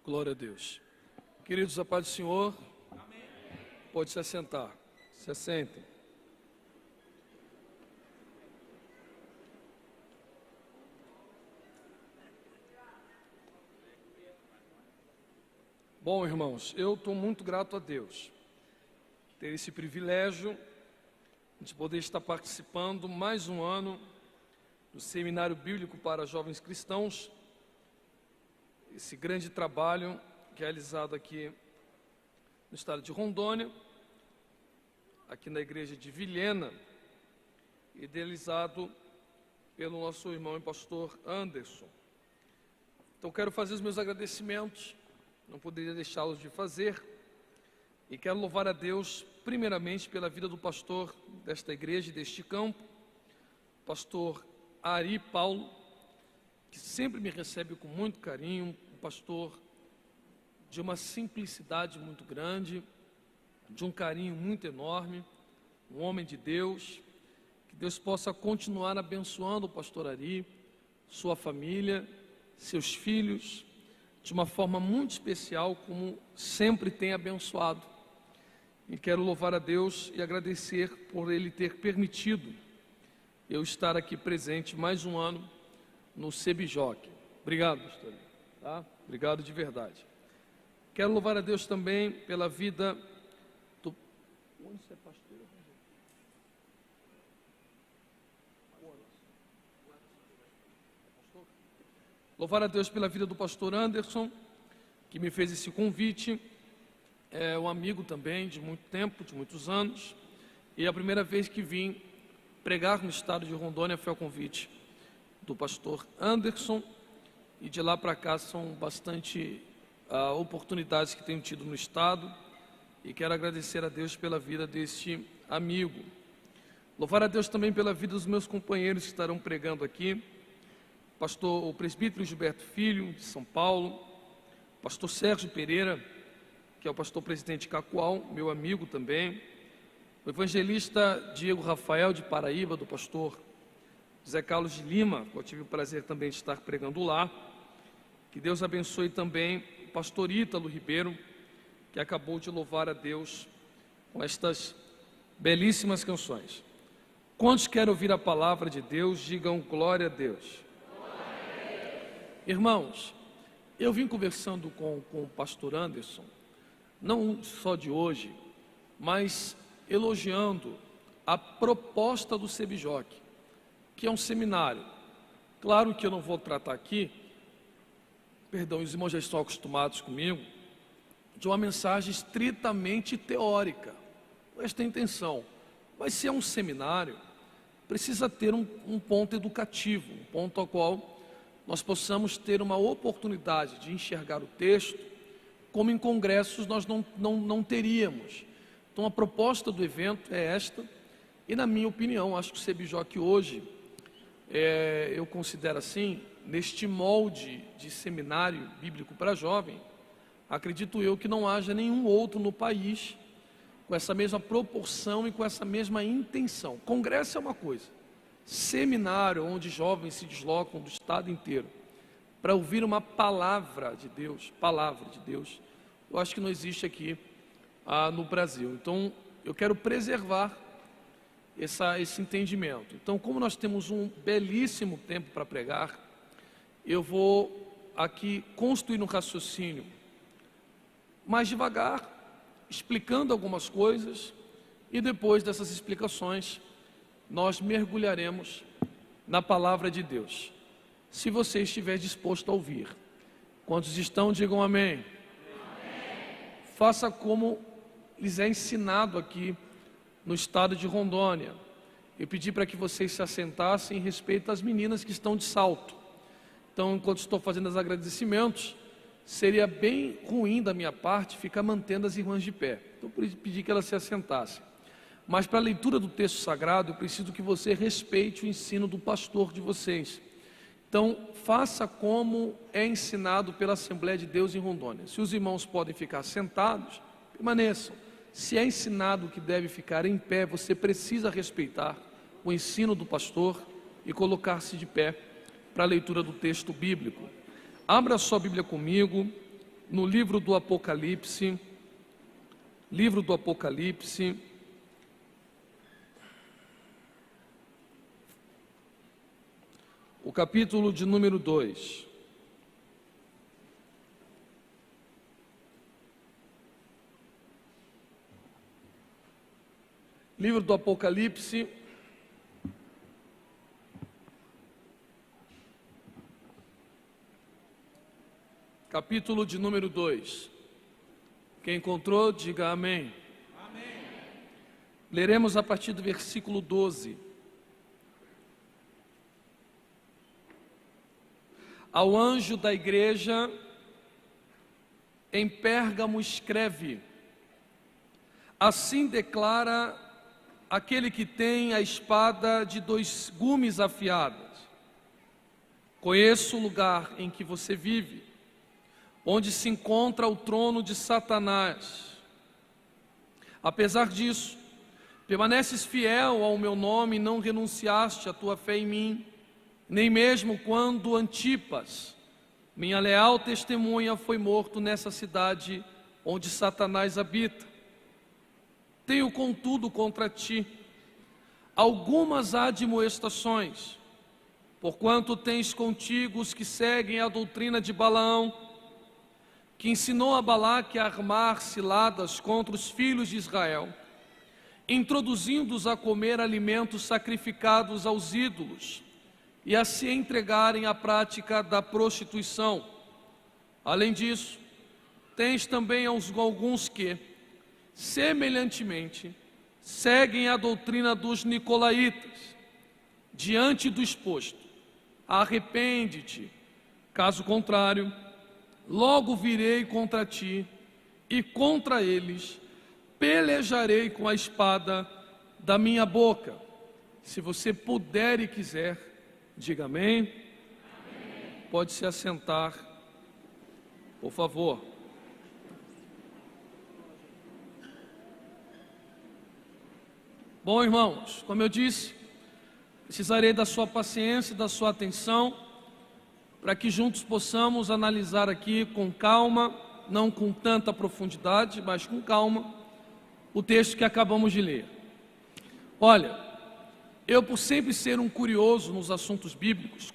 Glória a Deus. Queridos, a paz do Senhor. Amém. Pode se assentar. Se assentem. Bom, irmãos, eu estou muito grato a Deus ter esse privilégio de poder estar participando mais um ano do Seminário Bíblico para Jovens Cristãos. Esse grande trabalho que é realizado aqui no estado de Rondônia, aqui na igreja de Vilhena, idealizado pelo nosso irmão e pastor Anderson. Então quero fazer os meus agradecimentos, não poderia deixá-los de fazer, e quero louvar a Deus primeiramente pela vida do pastor desta igreja e deste campo, pastor Ari Paulo, que sempre me recebe com muito carinho, um pastor de uma simplicidade muito grande, de um carinho muito enorme, um homem de Deus. Que Deus possa continuar abençoando o pastor Ari, sua família, seus filhos, de uma forma muito especial, como sempre tem abençoado. E quero louvar a Deus e agradecer por Ele ter permitido eu estar aqui presente mais um ano no CBJOC. Obrigado, pastor. Tá? Obrigado de verdade. Quero louvar a Deus também pela vida do... Onde você é pastor? Louvar a Deus pela vida do pastor Anderson, que me fez esse convite. É um amigo também de muito tempo, de muitos anos. E a primeira vez que vim pregar no estado de Rondônia foi ao convite do pastor Anderson. E de lá para cá são bastante oportunidades que tenho tido no estado. E quero agradecer a Deus pela vida deste amigo. Louvar a Deus também pela vida dos meus companheiros que estarão pregando aqui. O presbítero Gilberto Filho, de São Paulo, pastor Sérgio Pereira, que é o pastor presidente de Cacoal, meu amigo também, o evangelista Diego Rafael, de Paraíba, do pastor Zé Carlos de Lima, que eu tive o prazer também de estar pregando lá. Que Deus abençoe também o pastor Ítalo Ribeiro, que acabou de louvar a Deus com estas belíssimas canções. Quantos querem ouvir a palavra de Deus, digam glória a Deus. Irmãos, eu vim conversando com o pastor Anderson, não só de hoje, mas elogiando a proposta do CBJOC, que é um seminário. Claro que eu não vou tratar aqui, perdão, os irmãos já estão acostumados comigo, de uma mensagem estritamente teórica, esta é a intenção. Mas se é um seminário, precisa ter um ponto educativo, um ponto ao qual nós possamos ter uma oportunidade de enxergar o texto, como em congressos nós não teríamos. Então a proposta do evento é esta, e na minha opinião, acho que o CBJOC hoje, eu considero assim, neste molde de seminário bíblico para jovem, acredito eu que não haja nenhum outro no país com essa mesma proporção e com essa mesma intenção. Congresso é uma coisa, seminário onde jovens se deslocam do estado inteiro para ouvir uma palavra de Deus, eu acho que não existe aqui no Brasil. Então eu quero preservar esse entendimento. Então, como nós temos um belíssimo tempo para pregar, eu vou aqui construir um raciocínio mais devagar, explicando algumas coisas, e depois dessas explicações nós mergulharemos na palavra de Deus. Se você estiver disposto a ouvir, quantos estão, digam amém. Amém. Faça como lhes é ensinado aqui no estado de Rondônia. Eu pedi para que vocês se assentassem em respeito às meninas que estão de salto. Então, enquanto estou fazendo os agradecimentos, seria bem ruim da minha parte ficar mantendo as irmãs de pé. Então, por isso pedi que elas se assentassem. Mas para a leitura do texto sagrado, eu preciso que você respeite o ensino do pastor de vocês. Então, faça como é ensinado pela Assembleia de Deus em Rondônia. Se os irmãos podem ficar sentados, permaneçam. Se é ensinado que deve ficar em pé, você precisa respeitar o ensino do pastor e colocar-se de pé para a leitura do texto bíblico. Abra sua Bíblia comigo no livro do Apocalipse, o capítulo de número 2. Livro do Apocalipse, capítulo de número 2. Quem encontrou, diga amém. Amém. Leremos a partir do versículo 12. Ao anjo da igreja em Pérgamo escreve: assim declara aquele que tem a espada de 2 gumes afiadas. Conheço o lugar em que você vive, onde se encontra o trono de Satanás. Apesar disso, permaneces fiel ao meu nome e não renunciaste à tua fé em mim, nem mesmo quando Antipas, minha leal testemunha, foi morto nessa cidade onde Satanás habita. Tenho, contudo, contra ti algumas admoestações, porquanto tens contigo os que seguem a doutrina de Balaão, que ensinou a Balaque a armar ciladas contra os filhos de Israel, introduzindo-os a comer alimentos sacrificados aos ídolos e a se entregarem à prática da prostituição. Além disso, tens também alguns que, semelhantemente, seguem a doutrina dos nicolaítas. Diante do exposto, arrepende-te, caso contrário, logo virei contra ti e contra eles pelejarei com a espada da minha boca. Se você puder e quiser, diga amém. Amém. Pode se assentar, por favor. Bom, irmãos, como eu disse, precisarei da sua paciência e da sua atenção para que juntos possamos analisar aqui com calma, não com tanta profundidade, mas com calma, o texto que acabamos de ler. Olha, eu, por sempre ser um curioso nos assuntos bíblicos,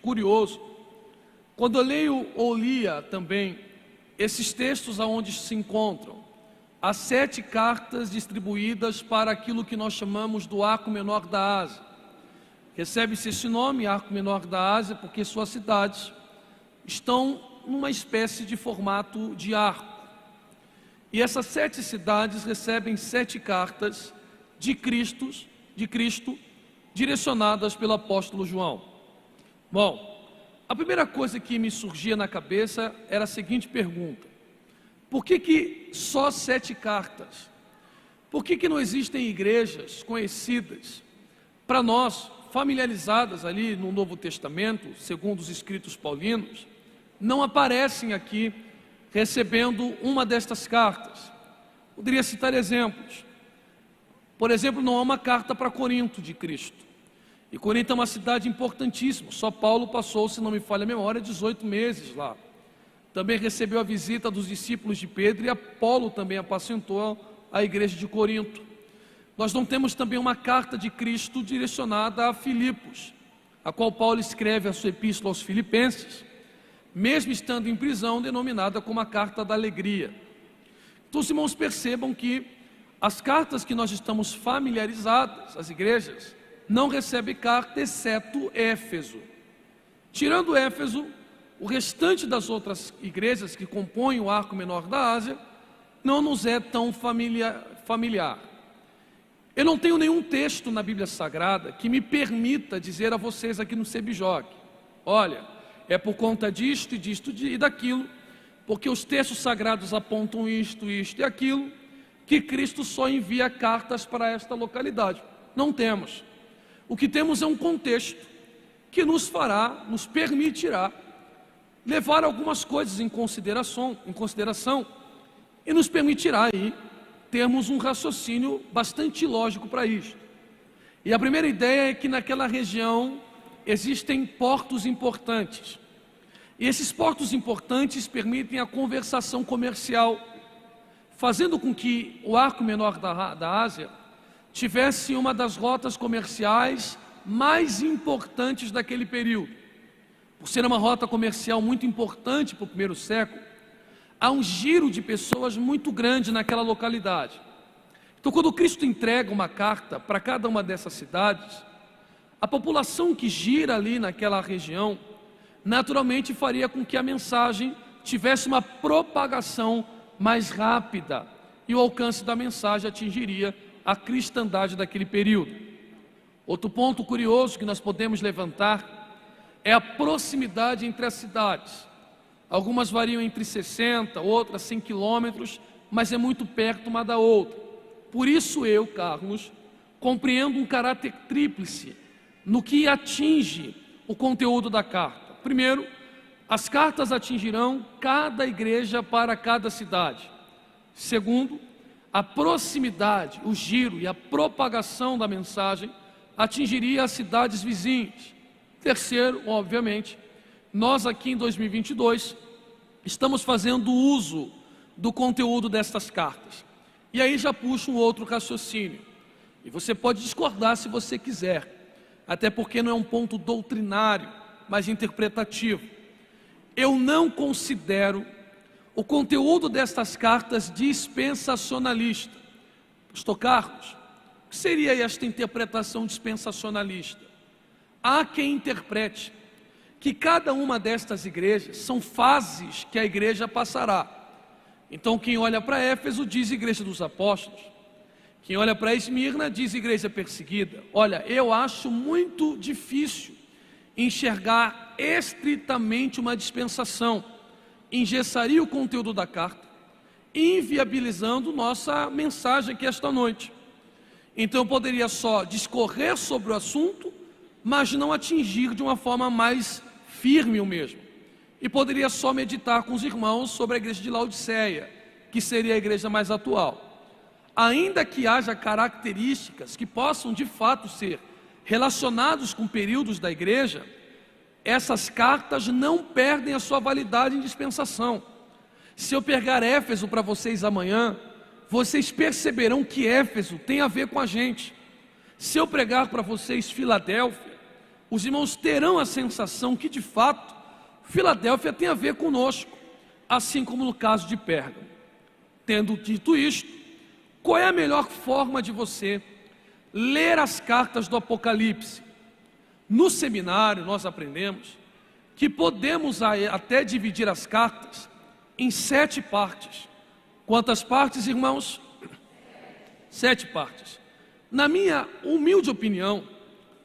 quando eu leio ou lia também esses textos aonde se encontram as 7 cartas distribuídas para aquilo que nós chamamos do Arco Menor da Ásia. Recebe-se esse nome, Arco Menor da Ásia, porque suas cidades estão numa espécie de formato de arco. E essas 7 cidades recebem 7 cartas de Cristo, direcionadas pelo apóstolo João. Bom, a primeira coisa que me surgia na cabeça era a seguinte pergunta: por que só 7 cartas? Por que não existem igrejas conhecidas para nós, familiarizadas ali no Novo Testamento, segundo os escritos paulinos, não aparecem aqui recebendo uma destas cartas? Poderia citar exemplos. Por exemplo, não há uma carta para Corinto de Cristo. E Corinto é uma cidade importantíssima. Só Paulo passou, se não me falha a memória, 18 meses lá. Também recebeu a visita dos discípulos de Pedro e Apolo também apacentou a igreja de Corinto. Nós não temos também uma carta de Cristo direcionada a Filipos, a qual Paulo escreve a sua epístola aos Filipenses, mesmo estando em prisão, denominada como a carta da alegria. Então, os irmãos percebam que as cartas que nós estamos familiarizadas, as igrejas, não recebem carta, exceto Éfeso. Tirando Éfeso, o restante das outras igrejas que compõem o Arco Menor da Ásia não nos é tão familiar. Eu não tenho nenhum texto na Bíblia Sagrada que me permita dizer a vocês aqui no CBJOC: olha, é por conta disto e disto e daquilo, porque os textos sagrados apontam isto e aquilo, que Cristo só envia cartas para esta localidade. Não temos. O que temos é um contexto que nos permitirá levar algumas coisas em consideração e nos permitirá aí termos um raciocínio bastante lógico para isso. E a primeira ideia é que naquela região existem portos importantes. E esses portos importantes permitem a conversação comercial, fazendo com que o arco menor da Ásia tivesse uma das rotas comerciais mais importantes daquele período. Por ser uma rota comercial muito importante para o primeiro século, há um giro de pessoas muito grande naquela localidade. Então, quando Cristo entrega uma carta para cada uma dessas cidades, a população que gira ali naquela região, naturalmente faria com que a mensagem tivesse uma propagação mais rápida e o alcance da mensagem atingiria a cristandade daquele período. Outro ponto curioso que nós podemos levantar é a proximidade entre as cidades. Algumas variam entre 60, outras 100 quilômetros, mas é muito perto uma da outra. Por isso eu, Carlos, compreendo um caráter tríplice no que atinge o conteúdo da carta. Primeiro, as cartas atingirão cada igreja para cada cidade. Segundo, a proximidade, o giro e a propagação da mensagem atingiria as cidades vizinhas. Terceiro, obviamente, nós aqui em 2022 estamos fazendo uso do conteúdo destas cartas. E aí já puxa um outro raciocínio. E você pode discordar se você quiser, até porque não é um ponto doutrinário, mas interpretativo. Eu não considero o conteúdo destas cartas dispensacionalista. Pastor Carlos, o que seria esta interpretação dispensacionalista? Há quem interprete que cada uma destas igrejas são fases que a igreja passará. Então quem olha para Éfeso diz igreja dos apóstolos, quem olha para Esmirna diz igreja perseguida. Olha, eu acho muito difícil enxergar estritamente uma dispensação, engessaria o conteúdo da carta, inviabilizando nossa mensagem aqui esta noite. Então eu poderia só discorrer sobre o assunto, mas não atingir de uma forma mais firme o mesmo. E poderia só meditar com os irmãos sobre a igreja de Laodiceia, que seria a igreja mais atual. Ainda que haja características que possam de fato ser relacionados com períodos da igreja, essas cartas não perdem a sua validade em dispensação. Se eu pegar Éfeso para vocês amanhã, vocês perceberão que Éfeso tem a ver com a gente. Se eu pregar para vocês Filadélfia, os irmãos terão a sensação que de fato Filadélfia tem a ver conosco, assim como no caso de Pérgamo. Tendo dito isto, qual é a melhor forma de você ler as cartas do Apocalipse? No seminário nós aprendemos que podemos até dividir as cartas em 7 partes. Quantas partes, irmãos? 7 partes. Na minha humilde opinião,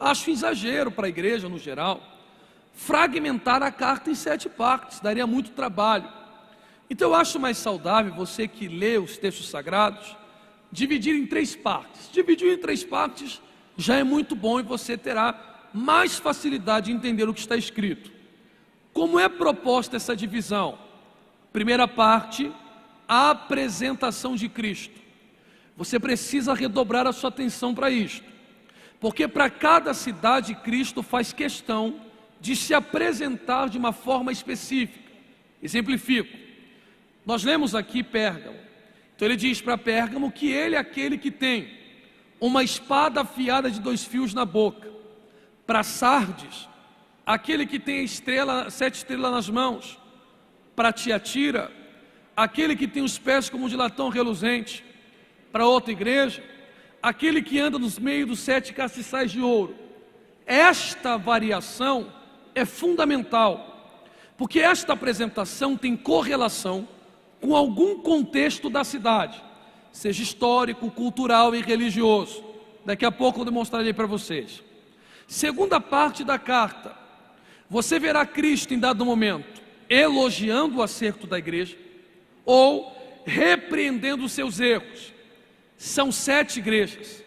acho exagero para a igreja no geral fragmentar a carta em 7 partes, daria muito trabalho. Então eu acho mais saudável você que lê os textos sagrados dividir em 3 partes. Dividir em 3 partes já é muito bom e você terá mais facilidade de entender o que está escrito. Como é proposta essa divisão? Primeira parte, a apresentação de Cristo. Você precisa redobrar a sua atenção para isto, porque para cada cidade Cristo faz questão de se apresentar de uma forma específica. Exemplifico, nós lemos aqui Pérgamo, então ele diz para Pérgamo que ele é aquele que tem uma espada afiada de 2 fios na boca. Para Sardes, aquele que tem 7 estrelas nas mãos. Para Tiatira, aquele que tem os pés como de latão reluzente. Para outra igreja, aquele que anda nos meios dos 7 castiçais de ouro. Esta variação é fundamental, porque esta apresentação tem correlação com algum contexto da cidade, seja histórico, cultural e religioso. Daqui a pouco eu demonstrarei para vocês. Segunda parte da carta, você verá Cristo em dado momento elogiando o acerto da igreja ou repreendendo os seus erros. São 7 igrejas.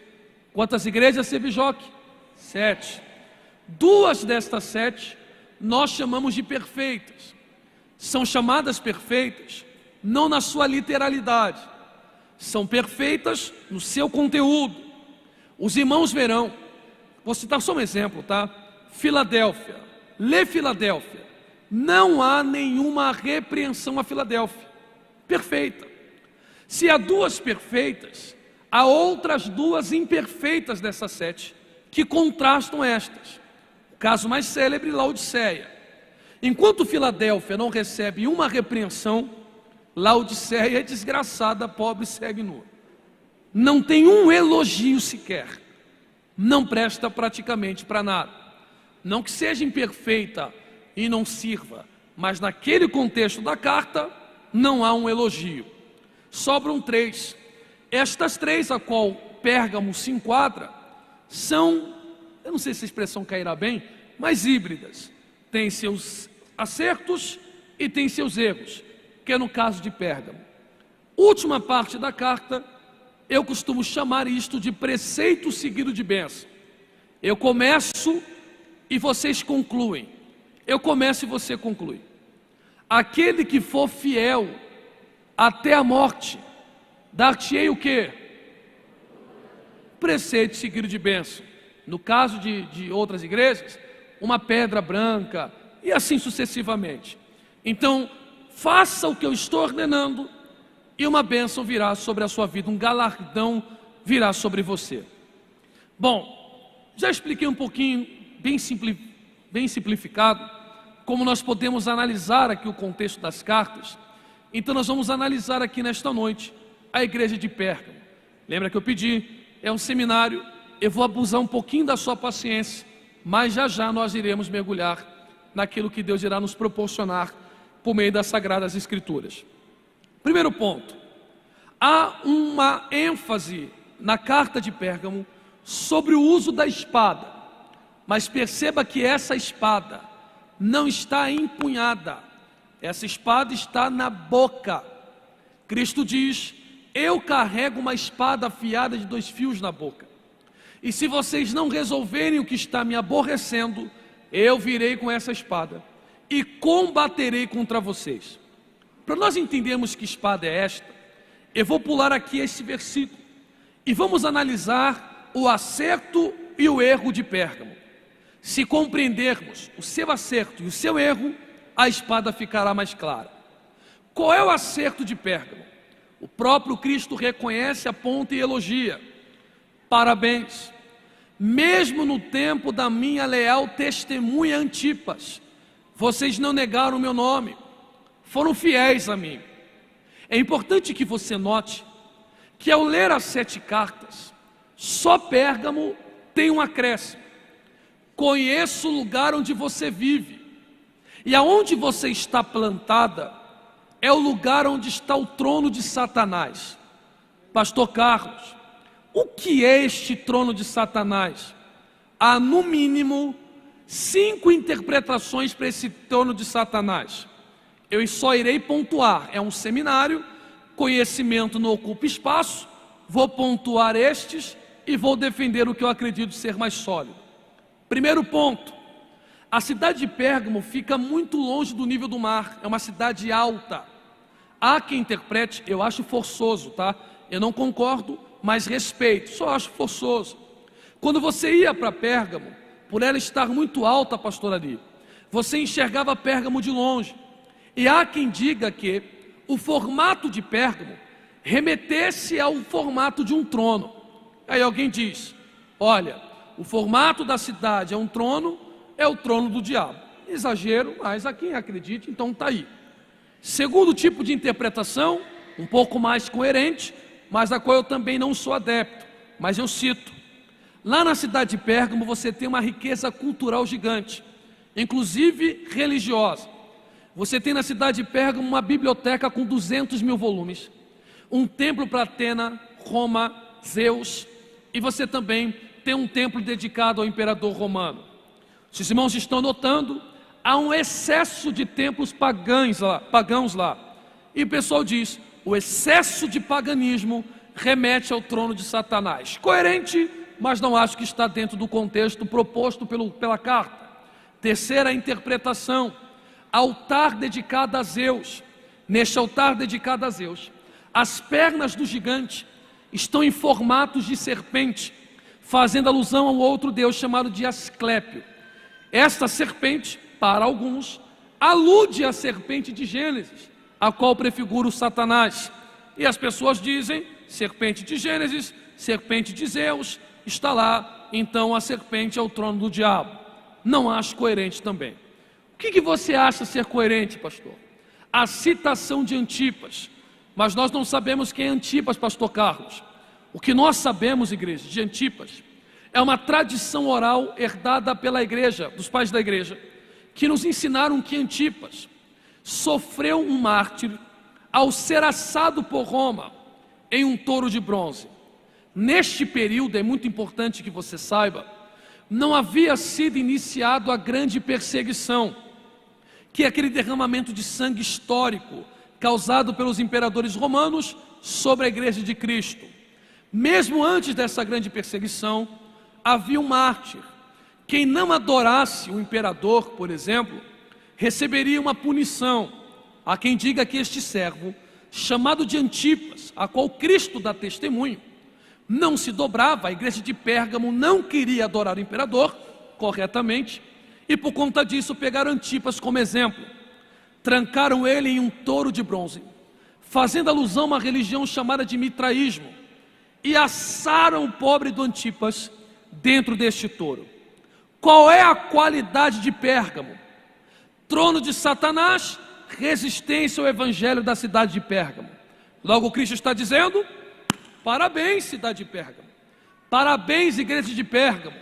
Quantas igrejas, Sebijoque? 7. 2 destas 7 nós chamamos de perfeitas. São chamadas perfeitas não na sua literalidade, são perfeitas no seu conteúdo. Os irmãos verão, vou citar só um exemplo, tá? Filadélfia, lê Filadélfia, não há nenhuma repreensão a Filadélfia. Perfeita. Se há duas perfeitas, há outras duas imperfeitas dessas 7, que contrastam estas. O caso mais célebre, Laodiceia. Enquanto Filadélfia não recebe uma repreensão, Laodiceia é desgraçada, pobre, cega e nua. Não tem um elogio sequer. Não presta praticamente para nada. Não que seja imperfeita e não sirva, mas naquele contexto da carta, não há um elogio. Sobram 3. Estas 3 a qual Pérgamo se enquadra, são, eu não sei se a expressão cairá bem, mas híbridas. Tem seus acertos e tem seus erros, que é no caso de Pérgamo. Última parte da carta, eu costumo chamar isto de preceito seguido de bênção. Eu começo e vocês concluem. Eu começo e você conclui. Aquele que for fiel até a morte, dar-te-ei o quê? Preceito seguido de bênção. No caso de outras igrejas, uma pedra branca, e assim sucessivamente. Então, faça o que eu estou ordenando, e uma bênção virá sobre a sua vida, um galardão virá sobre você. Bom, já expliquei um pouquinho, bem simplificado, como nós podemos analisar aqui o contexto das cartas. Então nós vamos analisar aqui nesta noite a igreja de Pérgamo. Lembra que eu pedi? É um seminário, eu vou abusar um pouquinho da sua paciência, mas já já nós iremos mergulhar naquilo que Deus irá nos proporcionar por meio das Sagradas Escrituras. Primeiro ponto, há uma ênfase na carta de Pérgamo sobre o uso da espada, mas perceba que essa espada não está empunhada, essa espada está na boca. Cristo diz: eu carrego uma espada afiada de 2 fios na boca, e se vocês não resolverem o que está me aborrecendo, eu virei com essa espada e combaterei contra vocês. Para nós entendermos que espada é esta, eu vou pular aqui esse versículo e vamos analisar o acerto e o erro de Pérgamo. Se compreendermos o seu acerto e o seu erro, a espada ficará mais clara. Qual é o acerto de Pérgamo? O próprio Cristo reconhece, aponta e elogia. Parabéns! Mesmo no tempo da minha leal testemunha Antipas, vocês não negaram o meu nome, foram fiéis a mim. É importante que você note que ao ler as 7 cartas, só Pérgamo tem um acréscimo. Conheço o lugar onde você vive, e aonde você está plantada é o lugar onde está o trono de Satanás. Pastor Carlos, o que é este trono de Satanás? Há no mínimo 5 interpretações para esse trono de Satanás. Eu só irei pontuar, é um seminário, conhecimento não ocupa espaço, vou pontuar estes e vou defender o que eu acredito ser mais sólido. Primeiro ponto, a cidade de Pérgamo fica muito longe do nível do mar, é uma cidade alta. Há quem interprete, eu acho forçoso, tá? Eu não concordo, mas respeito, só acho forçoso. Quando você ia para Pérgamo, por ela estar muito alta, pastor Ari, você enxergava Pérgamo de longe. E há quem diga que o formato de Pérgamo remetesse ao formato de um trono. Aí alguém diz: olha, o formato da cidade é um trono, é o trono do diabo. Exagero, mas a quem acredite, então está aí. Segundo tipo de interpretação, um pouco mais coerente, mas a qual eu também não sou adepto, mas eu cito. Lá na cidade de Pérgamo você tem uma riqueza cultural gigante, inclusive religiosa. Você tem na cidade de Pérgamo uma biblioteca com 200 mil volumes, um templo para Atena, Roma, Zeus, e você também tem um templo dedicado ao imperador romano. Se os irmãos estão notando, há um excesso de templos pagãos lá. E o pessoal diz: o excesso de paganismo remete ao trono de Satanás. Coerente, mas não acho que está dentro do contexto proposto pela carta. Terceira interpretação: altar dedicado a Zeus. Neste altar dedicado a Zeus, as pernas do gigante estão em formatos de serpente, fazendo alusão a um outro deus chamado de Asclépio. Esta serpente, para alguns, alude à serpente de Gênesis, a qual prefigura o Satanás. E as pessoas dizem, serpente de Gênesis, serpente de Zeus, está lá, então a serpente é o trono do diabo. Não acho coerente também. O que você acha ser coerente, pastor? A citação de Antipas, mas nós não sabemos quem é Antipas, pastor Carlos. O que nós sabemos, igreja, de Antipas, é uma tradição oral herdada pela igreja, dos pais da igreja, que nos ensinaram que Antipas sofreu um mártir ao ser assado por Roma em um touro de bronze. Neste período, é muito importante que você saiba, não havia sido iniciado a grande perseguição, que é aquele derramamento de sangue histórico causado pelos imperadores romanos sobre a igreja de Cristo. Mesmo antes dessa grande perseguição, havia um mártir. Quem não adorasse o imperador, por exemplo, receberia uma punição. Há quem diga que este servo, chamado de Antipas, a qual Cristo dá testemunho, não se dobrava. A igreja de Pérgamo não queria adorar o imperador corretamente, e por conta disso pegaram Antipas como exemplo. Trancaram ele em um touro de bronze, fazendo alusão a uma religião chamada de mitraísmo, e assaram o pobre do Antipas dentro deste touro. Qual é a qualidade de Pérgamo? Trono de Satanás, resistência ao evangelho da cidade de Pérgamo. Logo Cristo está dizendo: parabéns, cidade de Pérgamo, parabéns, igreja de Pérgamo,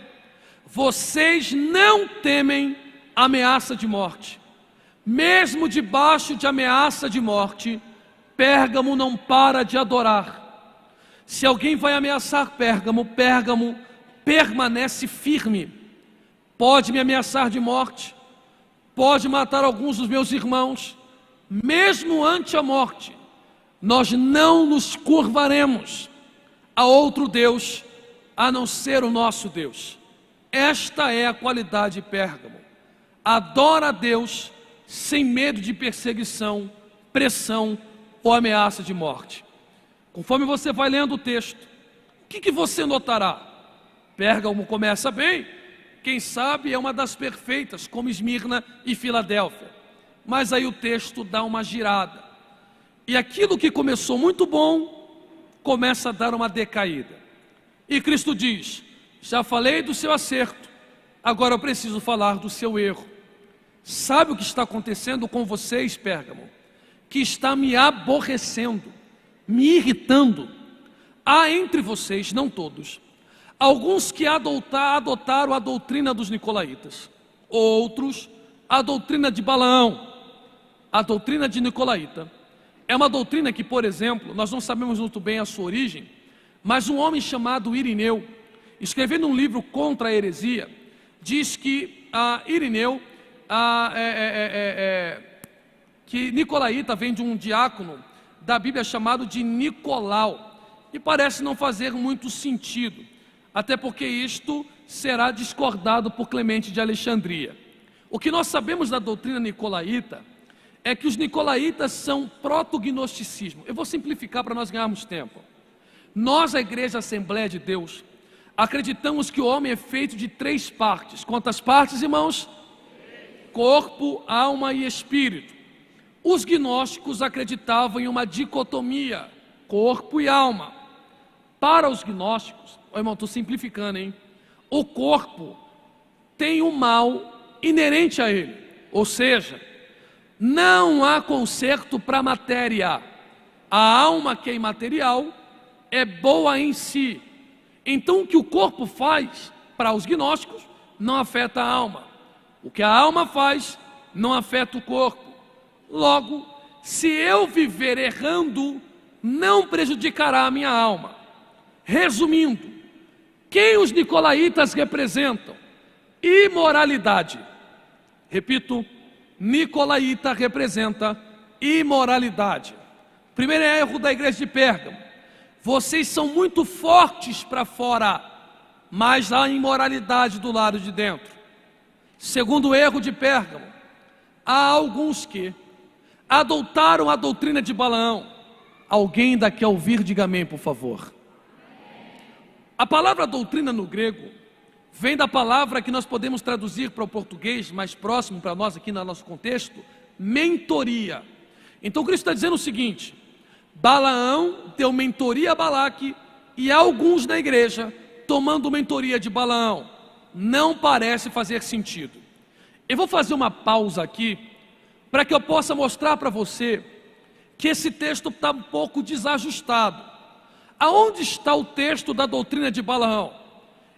vocês não temem ameaça de morte. Mesmo debaixo de ameaça de morte, Pérgamo não para de adorar. Se alguém vai ameaçar Pérgamo, Pérgamo permanece firme. Pode me ameaçar de morte, pode matar alguns dos meus irmãos, mesmo ante a morte, nós não nos curvaremos a outro Deus, a não ser o nosso Deus. Esta é a qualidade de Pérgamo. Adora a Deus sem medo de perseguição, pressão ou ameaça de morte. Conforme você vai lendo o texto, o que você notará? Pérgamo começa bem, quem sabe é uma das perfeitas, como Esmirna e Filadélfia. Mas aí o texto dá uma girada, e aquilo que começou muito bom, começa a dar uma decaída. E Cristo diz: já falei do seu acerto, agora eu preciso falar do seu erro. Sabe o que está acontecendo com vocês, Pérgamo? Que está me aborrecendo, me irritando. Há entre vocês, não todos, alguns que adotaram a doutrina dos nicolaítas, outros a doutrina de Balaão. A doutrina de Nicolaíta é uma doutrina que, por exemplo, nós não sabemos muito bem a sua origem, mas um homem chamado Irineu, escrevendo um livro contra a heresia, diz que Irineu, que Nicolaíta vem de um diácono da Bíblia chamado de Nicolau, e parece não fazer muito sentido, até porque isto será discordado por Clemente de Alexandria. O que nós sabemos da doutrina nicolaíta é que os nicolaítas são proto-gnosticismo. Eu vou simplificar para nós ganharmos tempo. Nós, a Igreja Assembleia de Deus, acreditamos que o homem é feito de 3 partes. Quantas partes, irmãos? Corpo, alma e espírito. Os gnósticos acreditavam em uma dicotomia, corpo e alma. Para os gnósticos, irmão, estou simplificando, hein? O corpo tem o mal inerente a ele, ou seja, não há conserto para a matéria. A alma, que é imaterial, é boa em si. Então o que o corpo faz, para os gnósticos, não afeta a alma. O que a alma faz, não afeta o corpo. Logo, se eu viver errando, não prejudicará a minha alma. Resumindo, quem os nicolaítas representam? Imoralidade. Repito, nicolaíta representa imoralidade. Primeiro erro da igreja de Pérgamo: vocês são muito fortes para fora, mas há imoralidade do lado de dentro. Segundo erro de Pérgamo: há alguns que adotaram a doutrina de Balaão. Alguém daqui a ouvir, diga amém, por favor. A palavra doutrina no grego vem da palavra que nós podemos traduzir para o português mais próximo para nós aqui no nosso contexto, mentoria. Então Cristo está dizendo o seguinte: Balaão deu mentoria a Balaque, e alguns na igreja tomando mentoria de Balaão. Não parece fazer sentido. Eu vou fazer uma pausa aqui, para que eu possa mostrar para você que esse texto está um pouco desajustado. Aonde está o texto da doutrina de Balaão?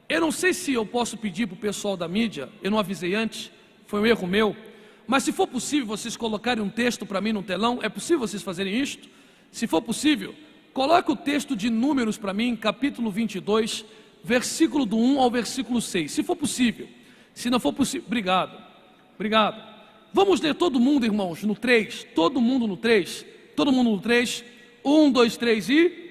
Eu não sei se eu posso pedir para o pessoal da mídia, eu não avisei antes, foi um erro meu, mas se for possível vocês colocarem um texto para mim no telão, é possível vocês fazerem isto? Se for possível, coloque o texto de Números para mim, capítulo 22, versículo do 1 ao versículo 6, se for possível. Se não for possível, obrigado. Vamos ler todo mundo, irmãos, no 3, todo mundo no 3, 1, 2, 3 e...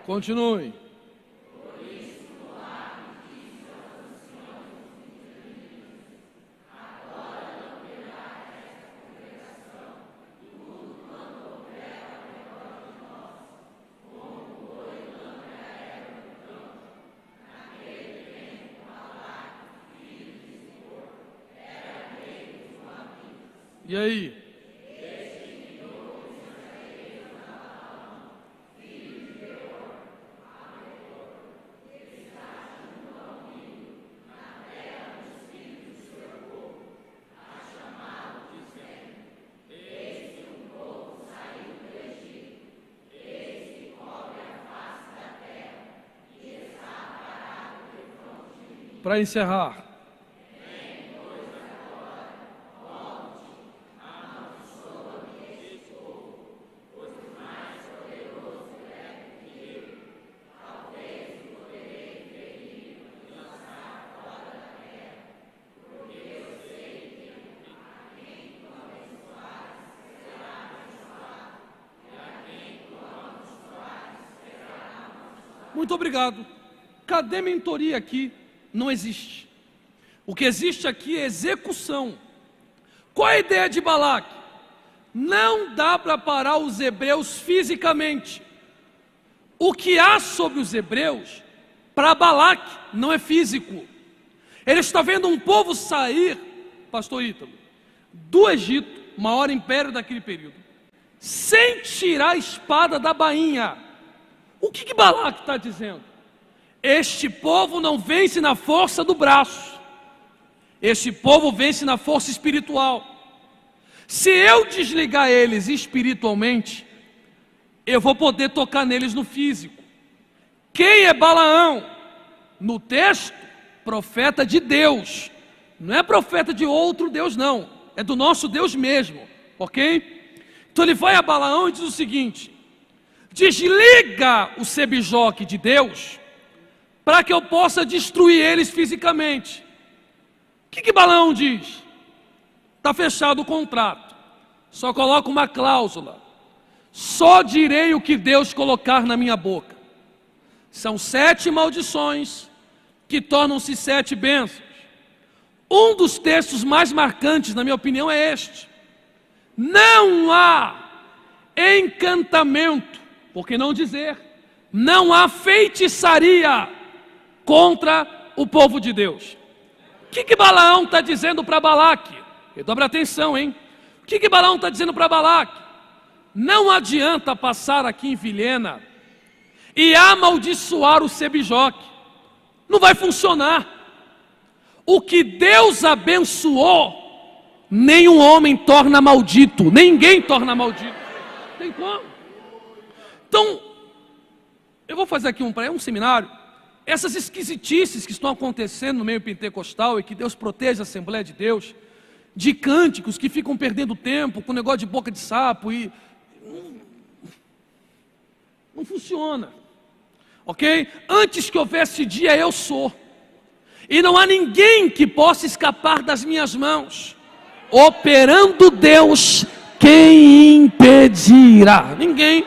Continue. E aí? Para encerrar, muito obrigado. Cadê mentoria aqui? Não existe. O que existe aqui é execução. Qual é a ideia de Balaque? Não dá para parar os hebreus fisicamente. O que há sobre os hebreus, para Balaque, não é físico. Ele está vendo um povo sair, pastor Ítalo, do Egito, maior império daquele período, sem tirar a espada da bainha. O que Balaque está dizendo? Este povo não vence na força do braço, este povo vence na força espiritual. Se eu desligar eles espiritualmente, eu vou poder tocar neles no físico. Quem é Balaão? No texto, profeta de Deus, não é profeta de outro Deus não, é do nosso Deus mesmo, ok? Então ele vai a Balaão e diz o seguinte: desliga o sebijoque de Deus, para que eu possa destruir eles fisicamente. O que Balaão diz? Está fechado o contrato, só coloca uma cláusula: só direi o que Deus colocar na minha boca. São 7 maldições que tornam-se 7 bênçãos. Um dos textos mais marcantes, na minha opinião, é este: não há encantamento, por que não dizer, não há feitiçaria contra o povo de Deus. O que Balaão está dizendo para Balaque? Dobra atenção, hein? O que Balaão está dizendo para Balaque? Não adianta passar aqui em Vilhena e amaldiçoar o sebijoque, não vai funcionar. O que Deus abençoou, nenhum homem torna maldito, ninguém torna maldito, tem como? Então, eu vou fazer aqui um seminário. Essas esquisitices que estão acontecendo no meio pentecostal, e que Deus proteja a Assembleia de Deus, de cânticos que ficam perdendo tempo com negócio de boca de sapo, Não funciona. Ok? Antes que houvesse dia, eu sou. E não há ninguém que possa escapar das minhas mãos. Operando Deus, quem impedirá? Ninguém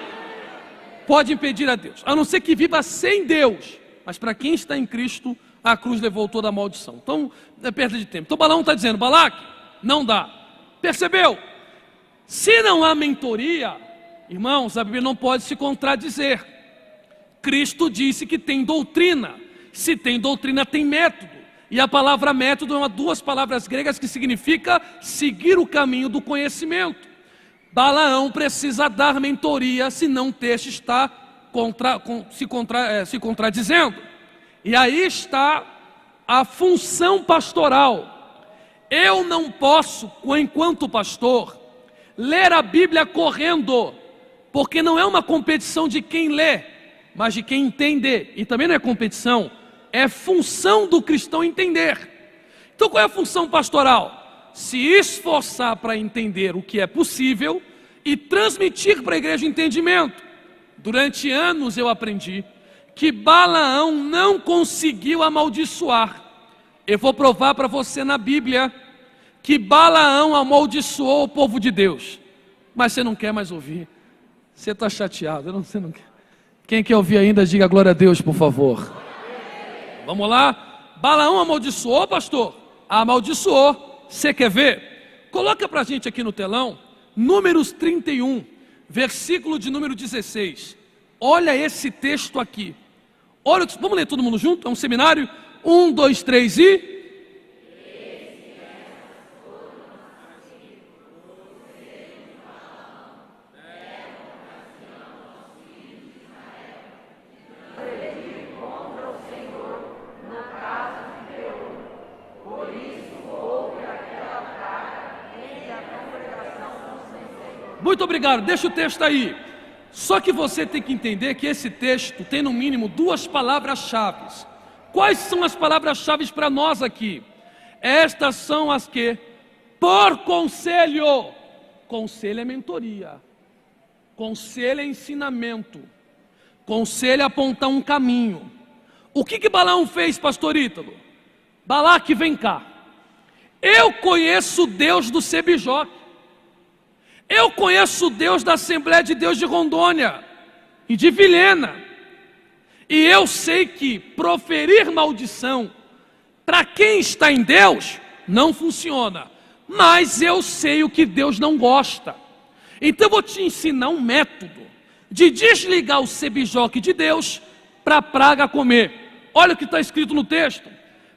pode impedir a Deus, a não ser que viva sem Deus. Mas para quem está em Cristo, a cruz levou toda a maldição. Então, é perda de tempo. Então Balaão está dizendo, Balaque, não dá. Percebeu? Se não há mentoria, irmãos, a Bíblia não pode se contradizer. Cristo disse que tem doutrina. Se tem doutrina, tem método. E a palavra método é uma duas palavras gregas que significa seguir o caminho do conhecimento. Balaão precisa dar mentoria, senão o texto está se contradizendo. E aí está a função pastoral. Eu não posso, enquanto pastor, ler a Bíblia correndo, porque não é uma competição de quem lê, mas de quem entende. E também não é competição, é função do cristão entender. Então qual é a função pastoral? Se esforçar para entender o que é possível e transmitir para a igreja entendimento. Durante anos eu aprendi que Balaão não conseguiu amaldiçoar. Eu vou provar para você na Bíblia que Balaão amaldiçoou o povo de Deus. Mas você não quer mais ouvir. Você está chateado, você não quer. Quem quer ouvir ainda, diga glória a Deus, por favor. Vamos lá. Balaão amaldiçoou, pastor? Amaldiçoou. Você quer ver? Coloca para a gente aqui no telão, Números 31, versículo de número 16. Olha esse texto aqui. Olha, vamos ler todo mundo junto? É um seminário? 1, 2, 3 e... Muito obrigado, deixa o texto aí. Só que você tem que entender que esse texto tem no mínimo duas palavras-chave. Quais são as palavras-chave para nós aqui? Estas são as que, por conselho, conselho é mentoria, conselho é ensinamento, conselho é apontar um caminho. O que Balaão fez, pastor Ítalo? Balaque, vem cá. Eu conheço o Deus do Sebijoque. Eu conheço o Deus da Assembleia de Deus de Rondônia e de Vilhena. E eu sei que proferir maldição para quem está em Deus não funciona. Mas eu sei o que Deus não gosta. Então eu vou te ensinar um método de desligar o sebijoque de Deus para a praga comer. Olha o que está escrito no texto.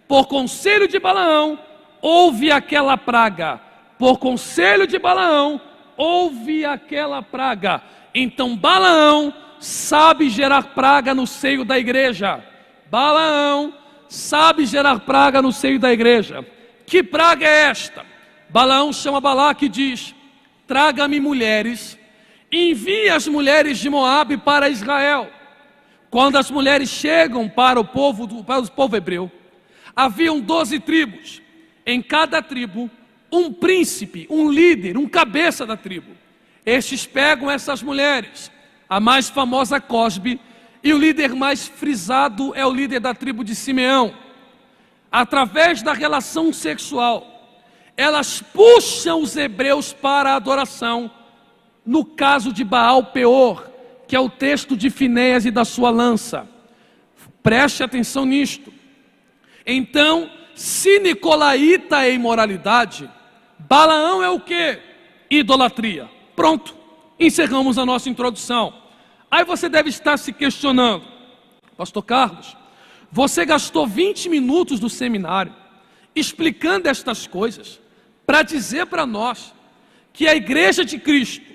Por conselho de Balaão, houve aquela praga. Por conselho de Balaão, houve aquela praga. Então Balaão sabe gerar praga no seio da igreja. Balaão sabe gerar praga no seio da igreja. Que praga é esta? Balaão chama Balaque e diz: traga-me mulheres, envie as mulheres de Moabe para Israel. Quando as mulheres chegam para o povo hebreu, haviam 12 tribos. Em cada tribo um príncipe, um líder, um cabeça da tribo. Estes pegam essas mulheres, a mais famosa Cosbe, e o líder mais frisado é o líder da tribo de Simeão. Através da relação sexual, elas puxam os hebreus para a adoração, no caso de Baal Peor, que é o texto de Finéias e da sua lança. Preste atenção nisto. Então, se nicolaíta é imoralidade, Balaão é o que? Idolatria. Pronto, encerramos a nossa introdução. Aí você deve estar se questionando: pastor Carlos, você gastou 20 minutos do seminário explicando estas coisas para dizer para nós que a igreja de Cristo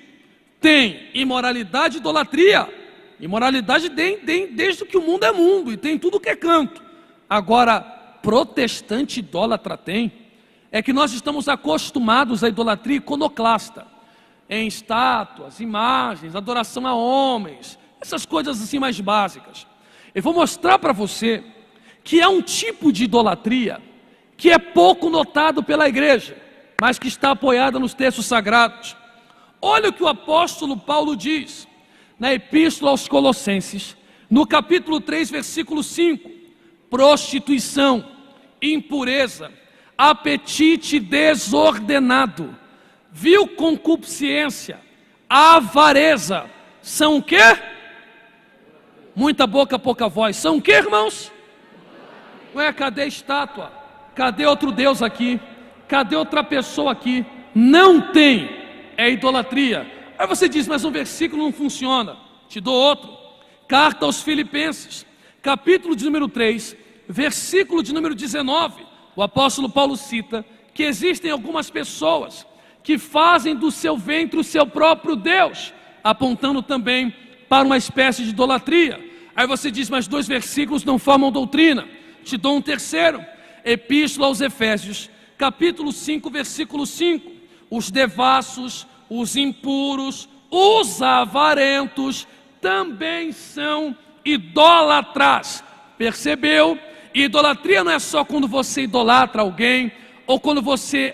tem imoralidade e idolatria. Imoralidade desde que o mundo é mundo e tem tudo que é canto. Agora, protestante idólatra tem? É que nós estamos acostumados à idolatria iconoclasta, em estátuas, imagens, adoração a homens, essas coisas assim mais básicas. Eu vou mostrar para você que há um tipo de idolatria que é pouco notado pela igreja, mas que está apoiada nos textos sagrados. Olha o que o apóstolo Paulo diz, na Epístola aos Colossenses, no capítulo 3, versículo 5, prostituição, impureza, apetite desordenado, vil concupiscência, avareza, são o quê? Muita boca, pouca voz, são o quê, irmãos? Ué, cadê a estátua? Cadê outro Deus aqui? Cadê outra pessoa aqui? Não tem, é idolatria. Aí você diz, mas um versículo não funciona. Te dou outro. Carta aos Filipenses, capítulo de número 3, versículo de número 19. O apóstolo Paulo cita que existem algumas pessoas que fazem do seu ventre o seu próprio Deus, apontando também para uma espécie de idolatria. Aí você diz, mas 2 versículos não formam doutrina. Te dou um terceiro. Epístola aos Efésios, capítulo 5, versículo 5. Os devassos, os impuros, os avarentos também são idólatras. Percebeu? Idolatria não é só quando você idolatra alguém, ou quando você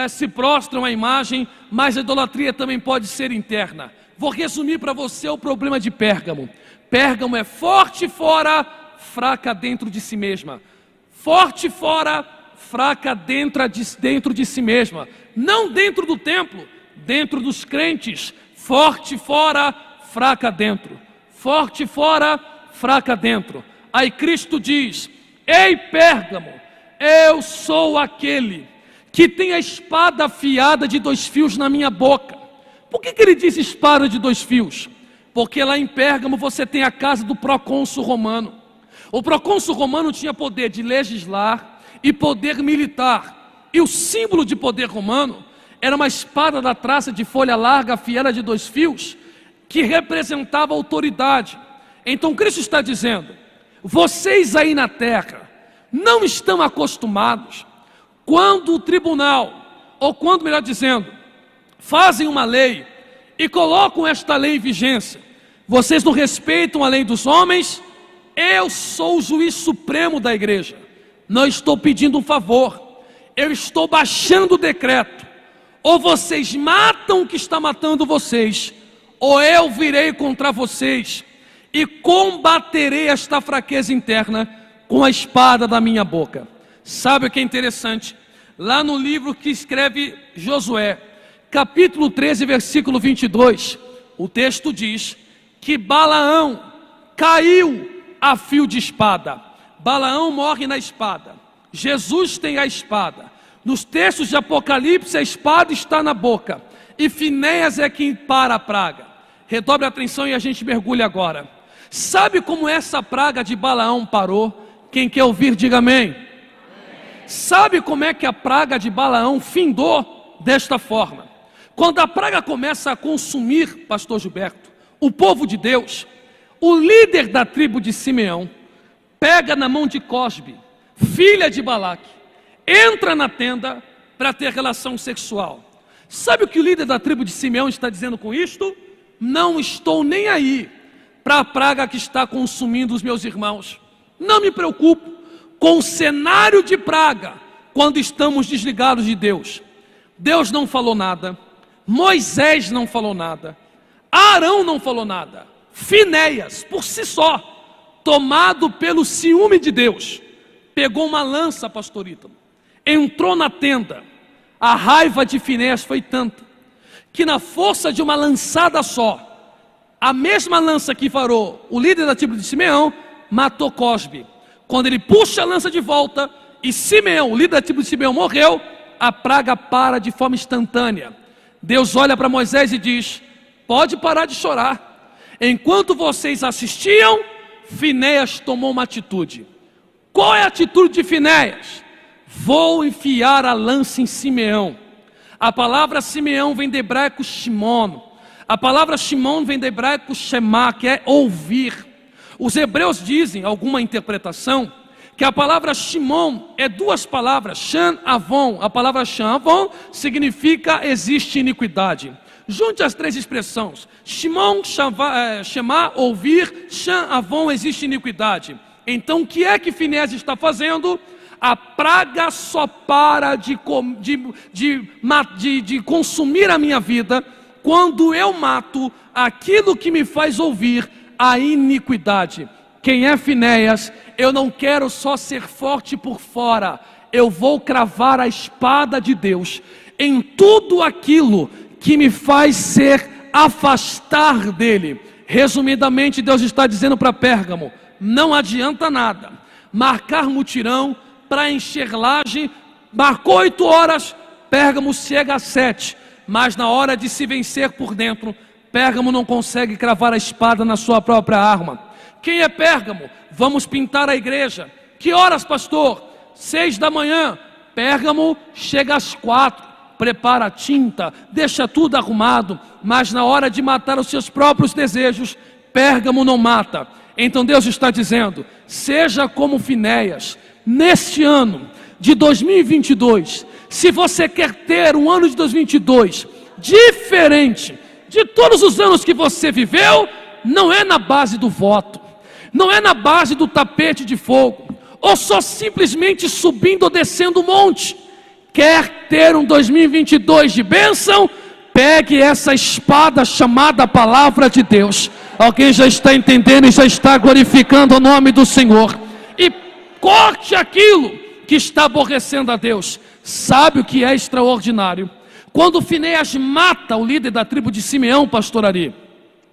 se prostra uma imagem, mas a idolatria também pode ser interna. Vou resumir para você o problema de Pérgamo. Pérgamo é forte fora, fraca dentro de si mesma. Forte fora, fraca dentro de si mesma. Não dentro do templo, dentro dos crentes. Forte fora, fraca dentro. Forte fora, fraca dentro. Aí Cristo diz, ei Pérgamo, eu sou aquele que tem a espada afiada de 2 fios na minha boca. Por que ele diz espada de 2 fios? Porque lá em Pérgamo você tem a casa do procônsul romano. O procônsul romano tinha poder de legislar e poder militar. E o símbolo de poder romano era uma espada da traça de folha larga afiada de 2 fios, que representava autoridade. Então Cristo está dizendo, vocês aí na terra não estão acostumados, quando o tribunal, ou quando, melhor dizendo, fazem uma lei e colocam esta lei em vigência, vocês não respeitam a lei dos homens. Eu sou o juiz supremo da igreja, não estou pedindo um favor, eu estou baixando o decreto. Ou vocês matam o que está matando vocês, ou eu virei contra vocês e combaterei esta fraqueza interna com a espada da minha boca. Sabe o que é interessante? Lá no livro que escreve Josué, capítulo 13, versículo 22, o texto diz que Balaão caiu a fio de espada. Balaão morre na espada. Jesus tem a espada. Nos textos de Apocalipse, a espada está na boca. E Finéias é quem para a praga. Redobre a atenção e a gente mergulha agora. Sabe como essa praga de Balaão parou? Quem quer ouvir, diga amém. Sabe como é que a praga de Balaão findou desta forma? Quando a praga começa a consumir, pastor Gilberto, o povo de Deus, o líder da tribo de Simeão pega na mão de Cosbe, filha de Balaque, entra na tenda para ter relação sexual. Sabe o que o líder da tribo de Simeão está dizendo com isto? Não estou nem aí para a praga que está consumindo os meus irmãos. Não me preocupo com o cenário de praga quando estamos desligados de Deus. Deus não falou nada, Moisés não falou nada, Arão não falou nada. Finéias, por si só, tomado pelo ciúme de Deus, pegou uma lança, pastor Ítalo, entrou na tenda. A raiva de Finéias foi tanta que na força de uma lançada só, a mesma lança que varou o líder da tribo de Simeão, matou Cosbe. Quando ele puxa a lança de volta e Simeão, o líder da tribo de Simeão, morreu, a praga para de forma instantânea. Deus olha para Moisés e diz: pode parar de chorar. Enquanto vocês assistiam, Finéias tomou uma atitude. Qual é a atitude de Finéias? Vou enfiar a lança em Simeão. A palavra Simeão vem do hebraico Shimon. A palavra Shimon vem do hebraico Shema, que é ouvir. Os hebreus dizem, alguma interpretação, que a palavra Shimon é 2 palavras, Shan Avon. A palavra Shan Avon significa existe iniquidade. Junte as 3 expressões, Shimon, Shema, ouvir, Shan Avon, existe iniquidade. Então o que é que Finéias está fazendo? A praga só para de consumir a minha vida quando eu mato aquilo que me faz ouvir a iniquidade. Quem é Finéias? Eu não quero só ser forte por fora, eu vou cravar a espada de Deus em tudo aquilo que me faz ser afastar dele. Resumidamente, Deus está dizendo para Pérgamo: não adianta nada marcar mutirão para encher laje. Marcou 8 horas, Pérgamo chega às 7, mas na hora de se vencer por dentro, Pérgamo não consegue cravar a espada na sua própria arma. Quem é Pérgamo? Vamos pintar a igreja. Que horas, pastor? 6 da manhã. Pérgamo chega às 4, prepara a tinta, deixa tudo arrumado, mas na hora de matar os seus próprios desejos, Pérgamo não mata. Então Deus está dizendo: seja como Finéias, neste ano de 2022, se você quer ter um ano de 2022 diferente de todos os anos que você viveu, não é na base do voto, não é na base do tapete de fogo, ou só simplesmente subindo ou descendo o monte. Quer ter um 2022 de bênção? Pegue essa espada chamada Palavra de Deus. Alguém já está entendendo e já está glorificando o nome do Senhor, e corte aquilo que está aborrecendo a Deus. Sabe o que é extraordinário? Quando Finéias mata o líder da tribo de Simeão, pastor Ari,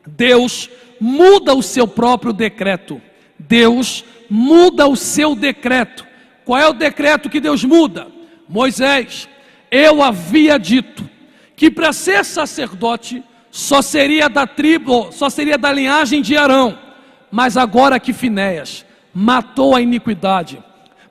Deus muda o seu próprio decreto. Deus muda o seu decreto. Qual é o decreto que Deus muda? Moisés, eu havia dito que para ser sacerdote só seria da tribo, só seria da linhagem de Arão. Mas agora que Finéias matou a iniquidade,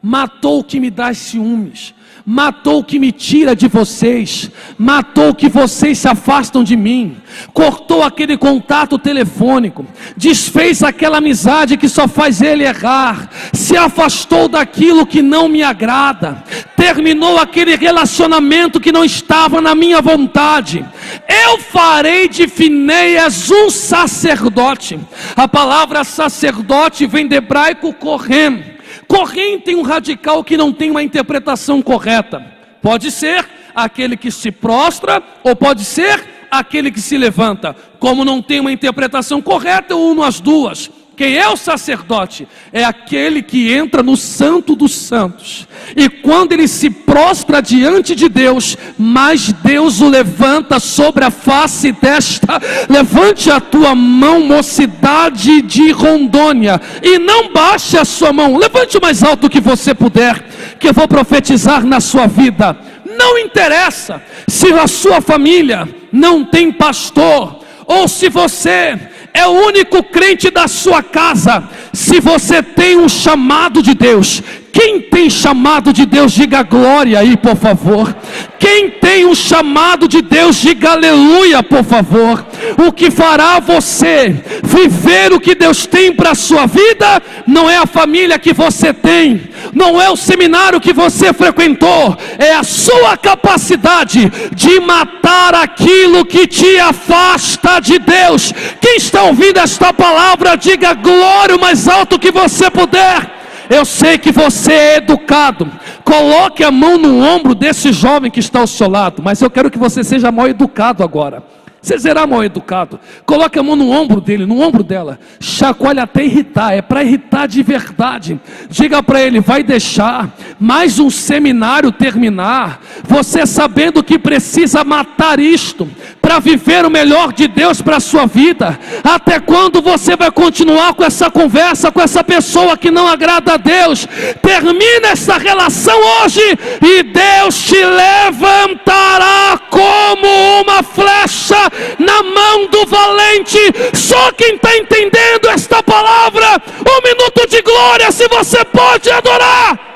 matou o que me dá ciúmes, matou o que me tira de vocês, matou o que vocês se afastam de mim, cortou aquele contato telefônico, desfez aquela amizade que só faz ele errar, se afastou daquilo que não me agrada, terminou aquele relacionamento que não estava na minha vontade. Eu farei de Finéias um sacerdote. A palavra sacerdote vem do hebraico kohen. Kohen tem um radical que não tem uma interpretação correta. Pode ser aquele que se prostra, ou pode ser aquele que se levanta. Como não tem uma interpretação correta, eu uno as duas. Quem é o sacerdote? É aquele que entra no santo dos santos, e quando ele se prostra diante de Deus, mas Deus o levanta sobre a face desta. Levante a tua mão, mocidade de Rondônia, e não baixe a sua mão, levante o mais alto que você puder, que eu vou profetizar na sua vida. Não interessa se a sua família não tem pastor, ou se você é o único crente da sua casa. Se você tem um chamado de Deus, quem tem chamado de Deus, diga glória aí, por favor. Quem tem um chamado de Deus, diga aleluia, por favor. O que fará você viver o que Deus tem para a sua vida, não é a família que você tem, não é o seminário que você frequentou, é a sua capacidade de matar aquilo que te afasta de Deus. Quem está ouvindo esta palavra, diga glória o mais alto que você puder. Eu sei que você é educado. Coloque a mão no ombro desse jovem que está ao seu lado, mas eu quero que você seja mal educado agora. Você será mal educado. Coloque a mão no ombro dele, no ombro dela. Chacoalhe até irritar, é para irritar de verdade. Diga para ele: vai deixar mais um seminário terminar, você sabendo que precisa matar isto para viver o melhor de Deus para a sua vida. Até quando você vai continuar com essa conversa com essa pessoa que não agrada a Deus? Termina essa relação hoje, e Deus te levantará como uma flecha na mão do valente. Só quem está entendendo esta palavra, um minuto de glória, se você pode adorar.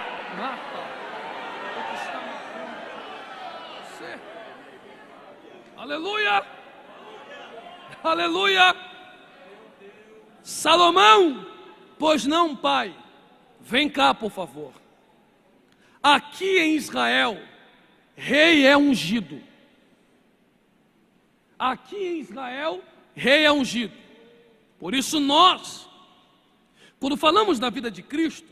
Aleluia, aleluia. Salomão: pois não, pai. Vem cá, por favor. Aqui em Israel, rei é ungido. Aqui em Israel, rei é ungido. Por isso nós, quando falamos da vida de Cristo,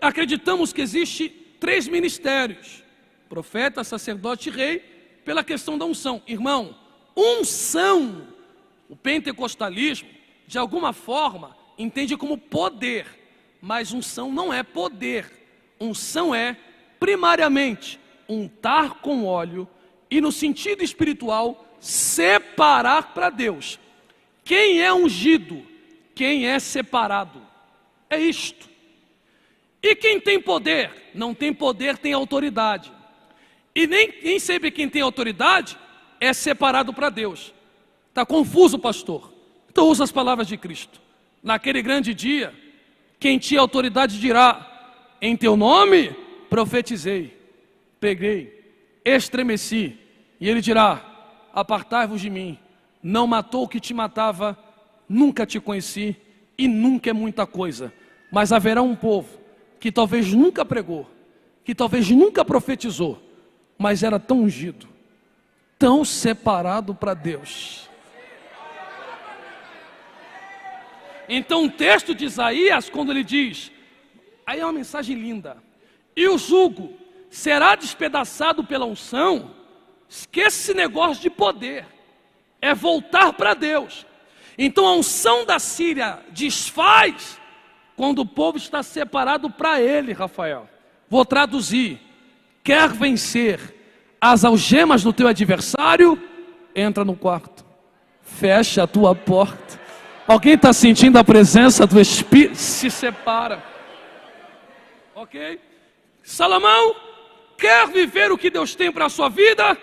acreditamos que existe 3 ministérios: profeta, sacerdote e rei, pela questão da unção. Irmão, unção, o pentecostalismo, de alguma forma, entende como poder, mas unção não é poder. Unção é, primariamente, untar com óleo e, no sentido espiritual, separar para Deus. Quem é ungido? Quem é separado? É isto. E quem tem poder? Não tem poder, tem autoridade. E nem sempre quem tem autoridade é separado para Deus. Está confuso, pastor? Então usa as palavras de Cristo. Naquele grande dia, quem tinha autoridade dirá: em teu nome profetizei, peguei, estremeci. E ele dirá: apartai-vos de mim, não matou o que te matava, nunca te conheci, e nunca é muita coisa. Mas haverá um povo que talvez nunca pregou, que talvez nunca profetizou, mas era tão ungido, tão separado para Deus. Então o texto de Isaías, quando ele diz, aí é uma mensagem linda: e o jugo será despedaçado pela unção. Esqueça esse negócio de poder, é voltar para Deus. Então a unção da Síria desfaz quando o povo está separado para Ele, Rafael. Vou traduzir: quer vencer as algemas do teu adversário? Entra no quarto, fecha a tua porta. Alguém está sentindo a presença do Espírito? Se separa. Ok? Salomão quer viver o que Deus tem para a sua vida?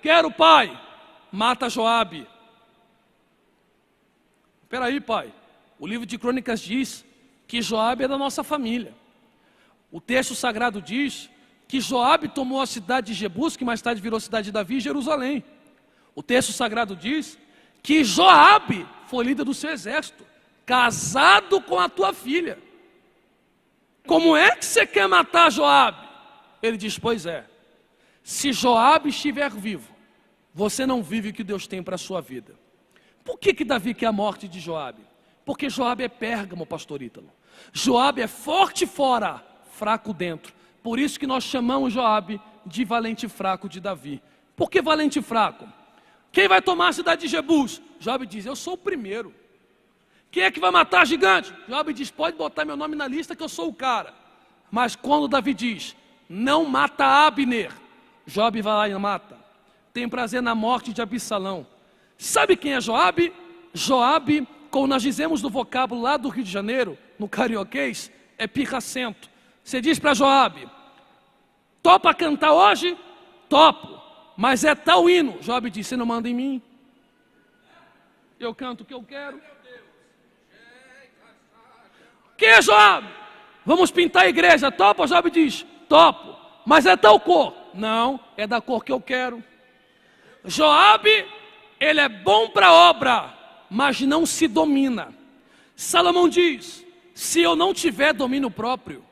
Quero, pai. Mata Joabe. Espera aí, pai. O livro de Crônicas diz que Joabe é da nossa família. O texto sagrado diz que Joabe tomou a cidade de Jebus, que mais tarde virou cidade de Davi, e Jerusalém. O texto sagrado diz que Joabe foi líder do seu exército, casado com a tua filha. Como é que você quer matar Joabe? Ele diz: pois é, se Joabe estiver vivo, você não vive o que Deus tem para a sua vida. Por que Davi quer a morte de Joabe? Porque Joabe é Pérgamo, pastor Ítalo. Joabe é forte fora, fraco dentro. Por isso que nós chamamos Joabe de valente fraco de Davi. Por que valente fraco? Quem vai tomar a cidade de Jebus? Joabe diz: eu sou o primeiro. Quem é que vai matar gigante? Joabe diz: pode botar meu nome na lista que eu sou o cara. Mas quando Davi diz: não mata Abner, Joabe vai lá e mata. Tem prazer na morte de Absalão. Sabe quem é Joabe? Joabe, como nós dizemos no vocábulo lá do Rio de Janeiro, no carioquês, é pirracento. Você diz para Joabe: topa cantar hoje? Topo. Mas é tal hino. Joabe diz: você não manda em mim. Eu canto o que eu quero. Quem é Joabe? Vamos pintar a igreja. Topa? Joabe diz: topo. Mas é tal cor? Não, é da cor que eu quero. Joabe, ele é bom para obra, mas não se domina. Salomão diz: se eu não tiver domínio próprio,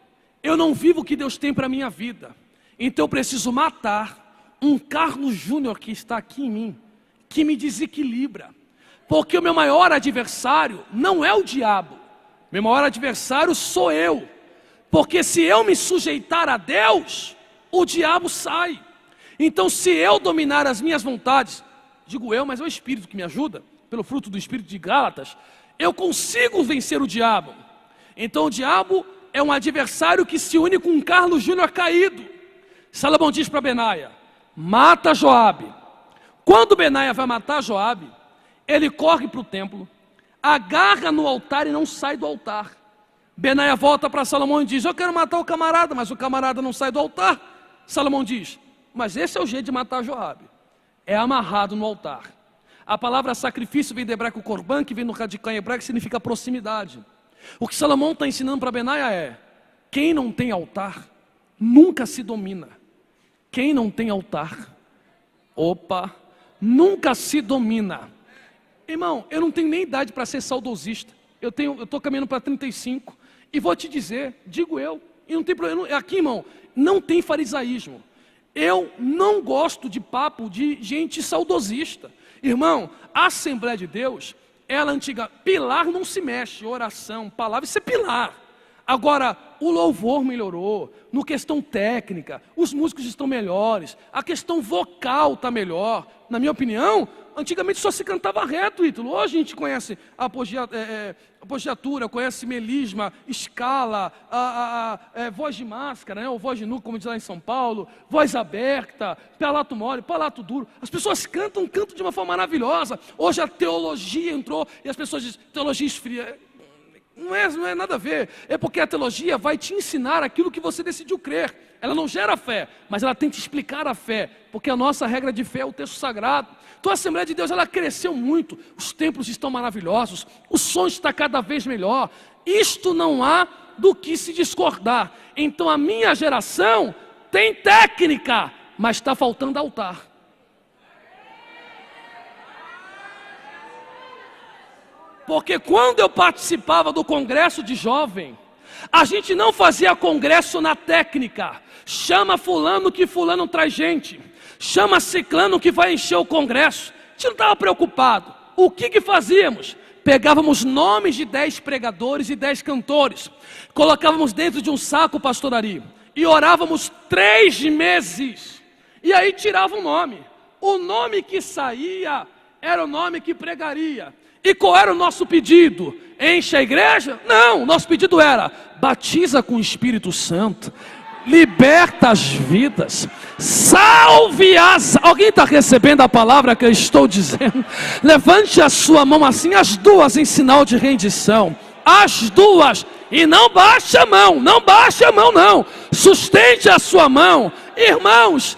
eu não vivo o que Deus tem para a minha vida. Então eu preciso matar um Carlos Júnior que está aqui em mim, que me desequilibra. Porque o meu maior adversário não é o diabo, meu maior adversário sou eu. Porque se eu me sujeitar a Deus, o diabo sai. Então se eu dominar as minhas vontades, digo eu, mas é o Espírito que me ajuda, pelo fruto do Espírito de Gálatas, eu consigo vencer o diabo. Então o diabo é um adversário que se une com um Carlos Júnior caído. Salomão diz para Benaia: mata Joabe. Quando Benaia vai matar Joabe, ele corre para o templo, agarra no altar e não sai do altar. Benaia volta para Salomão e diz: eu quero matar o camarada, mas o camarada não sai do altar. Salomão diz: mas esse é o jeito de matar Joabe, é amarrado no altar. A palavra sacrifício vem do hebraico korban, que vem no radical em hebraico, que significa proximidade. O que Salomão está ensinando para Benaia é: quem não tem altar, nunca se domina. Quem não tem altar, nunca se domina. Irmão, eu não tenho nem idade para ser saudosista. Eu estou caminhando para 35. E vou te dizer, digo eu, e não tem problema, aqui, irmão, não tem farisaísmo. Eu não gosto de papo de gente saudosista. Irmão, a Assembleia de Deus, ela antiga, pilar não se mexe, oração, palavra, isso é pilar. Agora, o louvor melhorou, no questão técnica, os músicos estão melhores, a questão vocal está melhor. Na minha opinião, antigamente só se cantava reto, Ítalo. Hoje a gente conhece a apogiatura, conhece melisma, escala, voz de máscara, né? Ou voz de nuca, como diz lá em São Paulo, voz aberta, palato mole, palato duro. As pessoas cantam de uma forma maravilhosa. Hoje a teologia entrou e as pessoas dizem, teologia esfria. Não é nada a ver, é porque a teologia vai te ensinar aquilo que você decidiu crer. Ela não gera fé, mas ela tem que explicar a fé, porque a nossa regra de fé é o texto sagrado. Então a Assembleia de Deus, ela cresceu muito, os templos estão maravilhosos, o som está cada vez melhor, isto não há do que se discordar. Então a minha geração tem técnica, mas está faltando altar. Porque quando eu participava do congresso de jovem, a gente não fazia congresso na técnica. Chama fulano que fulano traz gente. Chama ciclano que vai encher o congresso. A gente não estava preocupado. O que fazíamos? Pegávamos nomes de 10 pregadores e 10 cantores. Colocávamos dentro de um saco, pastor Ari. E orávamos 3 meses. E aí tirava um nome. O nome que saía era o nome que pregaria. E qual era o nosso pedido? Enche a igreja? Não, nosso pedido era: batiza com o Espírito Santo, liberta as vidas, salve as... Alguém está recebendo a palavra que eu estou dizendo? Levante a sua mão assim, as duas em sinal de rendição. As duas, e não baixe a mão, não. Sustente a sua mão. Irmãos,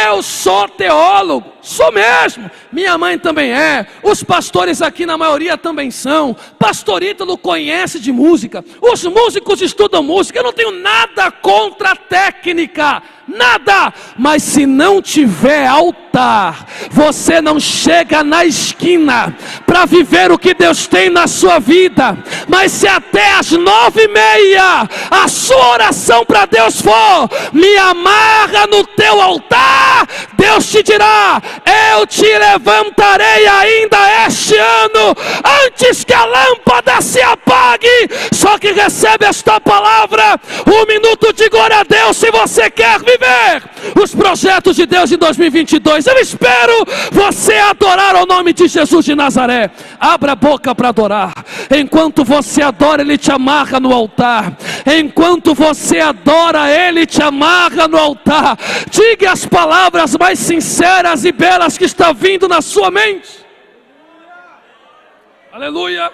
eu sou teólogo, sou mesmo, minha mãe também é, os pastores aqui na maioria também são, pastor Ítalo conhece de música, os músicos estudam música, eu não tenho nada contra a técnica, nada, mas se não tiver altar, você não chega na esquina para viver o que Deus tem na sua vida. Mas se até às 9h30 a sua oração para Deus for: me amarra no teu altar, Deus te dirá: eu te levantarei ainda este ano, antes que a lâmpada se apague. Só que recebe esta palavra, 1 minuto de glória a Deus, se você quer viver os projetos de Deus em 2022. Eu espero você adorar o nome de Jesus de Nazaré. Abra a boca para adorar. Enquanto você adora, Ele te amarra no altar. Enquanto você adora, Ele te amarra no altar. Diga as palavras mais sinceras e belas que está vindo na sua mente. Aleluia.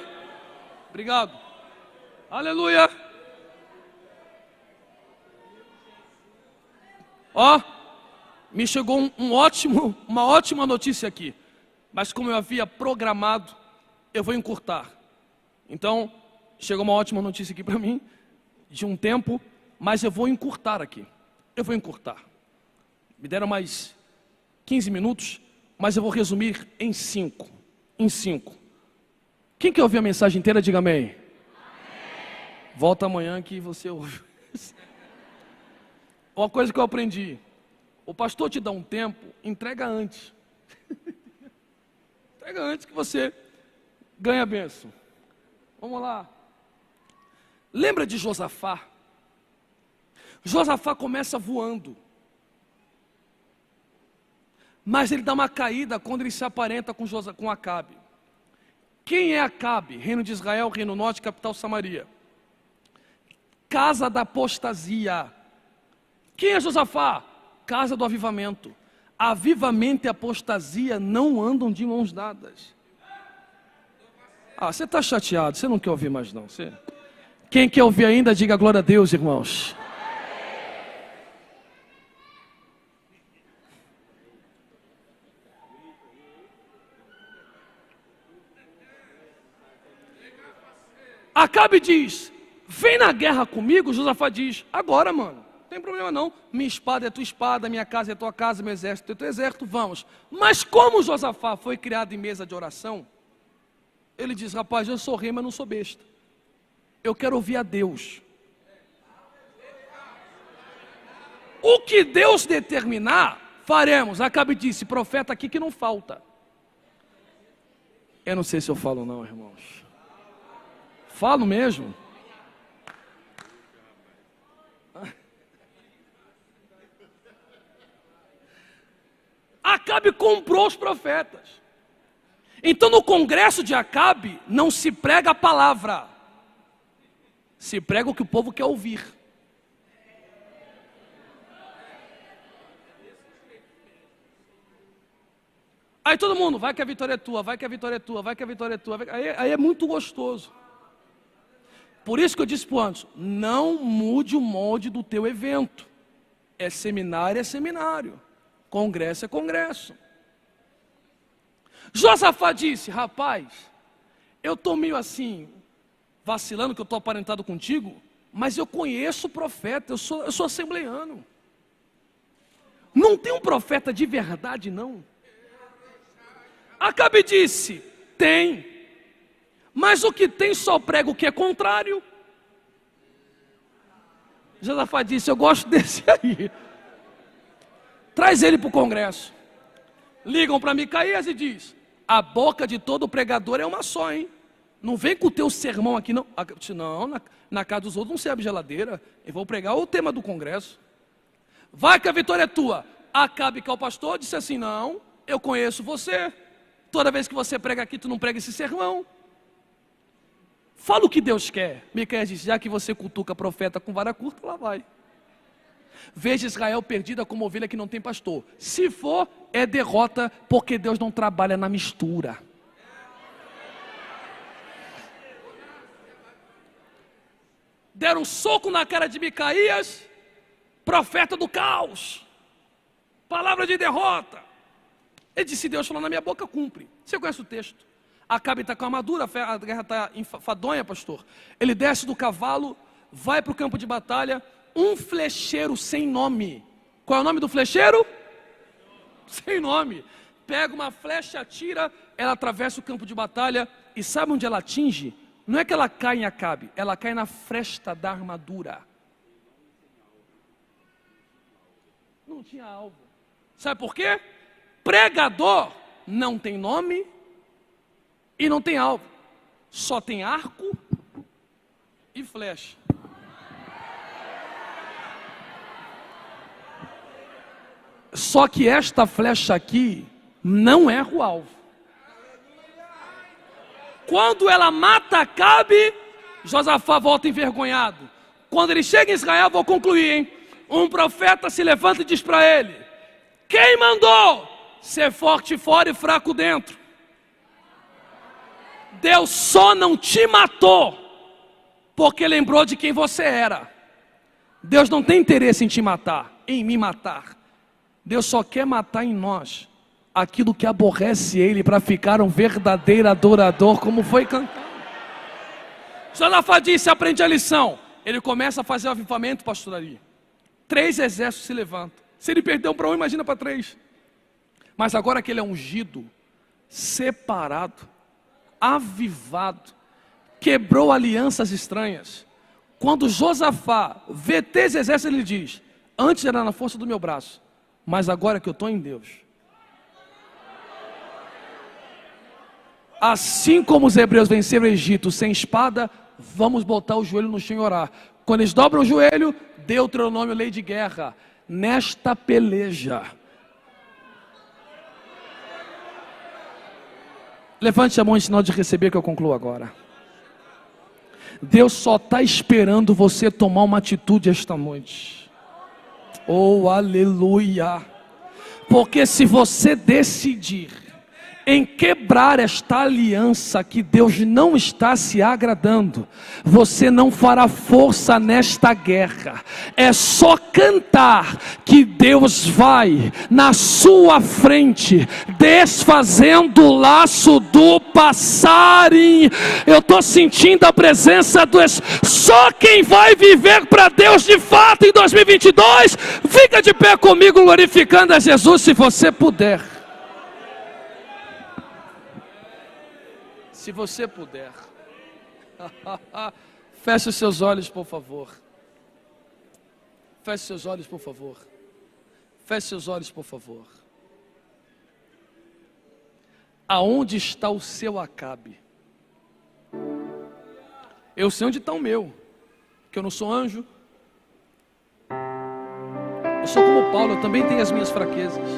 Obrigado. Aleluia. Ó, me chegou uma ótima notícia aqui. Mas como eu havia programado, eu vou encurtar. Então, chegou uma ótima notícia aqui para mim, de um tempo, mas eu vou encurtar aqui. Eu vou encurtar. Me deram mais 15 minutos, mas eu vou resumir em 5. Em 5. Quem quer ouvir a mensagem inteira, diga amém. Amém. Volta amanhã que você ouve. Uma coisa que eu aprendi: o pastor te dá um tempo, entrega antes. Entrega antes que você ganha a bênção. Vamos lá. Lembra de Josafá? Josafá começa voando, mas ele dá uma caída quando ele se aparenta com Acabe. Quem é Acabe? Reino de Israel, Reino Norte, capital Samaria. Casa da apostasia. Quem é Josafá? Casa do avivamento. Avivamento e apostasia não andam de mãos dadas. Você está chateado, você não quer ouvir mais não. Quem quer ouvir ainda, diga glória a Deus, irmãos. Acabe diz: vem na guerra comigo. Josafá diz: agora, mano, não tem problema não, minha espada é tua espada, minha casa é tua casa, meu exército é teu exército, vamos. Mas como Josafá foi criado em mesa de oração, ele diz: rapaz, eu sou rei, mas não sou besta, eu quero ouvir a Deus. O que Deus determinar, faremos. Acabe disse: profeta aqui que não falta. Eu não sei se eu falo não, irmãos. Falo mesmo. Acabe comprou os profetas. Então no congresso de Acabe não se prega a palavra, se prega o que o povo quer ouvir. Aí todo mundo, vai que a vitória é tua, vai que a vitória é tua, vai que a vitória é tua. Aí é muito gostoso. Por isso que eu disse para o Anderson, não mude o molde do teu evento. É seminário, congresso é congresso. Josafá disse, rapaz, eu estou meio assim, vacilando que eu estou aparentado contigo, mas eu conheço o profeta, eu sou assembleiano. Não tem um profeta de verdade não. Acabe disse, tem, mas o que tem só prega o que é contrário. Josafá disse, eu gosto desse aí. Traz ele para o congresso. Ligam para Micaías e diz, a boca de todo pregador é uma só, hein? Não vem com o teu sermão aqui não. Não, na casa dos outros não se abre geladeira. Eu vou pregar o tema do congresso. Vai que a vitória é tua. Acabe que é o pastor disse assim, não, eu conheço você. Toda vez que você prega aqui, tu não prega esse sermão. Fala o que Deus quer. Micaías disse, já que você cutuca profeta com vara curta, lá vai. Veja Israel perdida como ovelha que não tem pastor. Se for, é derrota, porque Deus não trabalha na mistura. Deram um soco na cara de Micaías, profeta do caos. Palavra de derrota. Ele disse, Deus falou na minha boca, cumpre. Você conhece o texto? Acabe está com a armadura, a guerra está enfadonha, pastor. Ele desce do cavalo, vai para o campo de batalha, um flecheiro sem nome. Qual é o nome do flecheiro? Sem nome. Pega uma flecha, atira, ela atravessa o campo de batalha, e sabe onde ela atinge? Não é que ela cai em Acabe, ela cai na fresta da armadura. Não tinha alvo. Sabe por quê? Pregador não tem nome e não tem alvo, só tem arco e flecha. Só que esta flecha aqui não erra o alvo. Quando ela mata Acabe, Josafá volta envergonhado. Quando ele chega em Israel, vou concluir, hein? Um profeta se levanta e diz para ele, quem mandou ser forte fora e fraco dentro? Deus só não te matou porque lembrou de quem você era. Deus não tem interesse em te matar, em me matar. Deus só quer matar em nós aquilo que aborrece Ele, para ficar um verdadeiro adorador, como foi cantado. Josafá disse, aprendi a lição. Ele começa a fazer o avivamento, pastor Ari. 3 exércitos se levantam. Se ele perdeu para 1, imagina para 3. Mas agora que ele é ungido, separado, avivado, quebrou alianças estranhas. Quando Josafá vê 3 exércitos, ele diz, antes era na força do meu braço, mas agora que eu estou em Deus. Assim como os hebreus venceram o Egito sem espada, vamos botar o joelho no chão e orar. Quando eles dobram o joelho, Deuteronômio, lei de guerra. Nesta peleja, levante a mão em sinal de receber, que eu concluo agora. Deus só está esperando você tomar uma atitude esta noite. Oh, aleluia. Porque se você decidir em quebrar esta aliança que Deus não está se agradando, você não fará força nesta guerra. É só cantar que Deus vai na sua frente, desfazendo o laço do passarinho. Eu estou sentindo a presença do Só quem vai viver para Deus de fato em 2022, fica de pé comigo glorificando a Jesus, se você puder. Se você puder. Feche os seus olhos, por favor. Feche seus olhos, por favor. Feche seus olhos, por favor. Aonde está o seu Acabe? Eu sei onde está o meu, que eu não sou anjo. Eu sou como Paulo, eu também tenho as minhas fraquezas.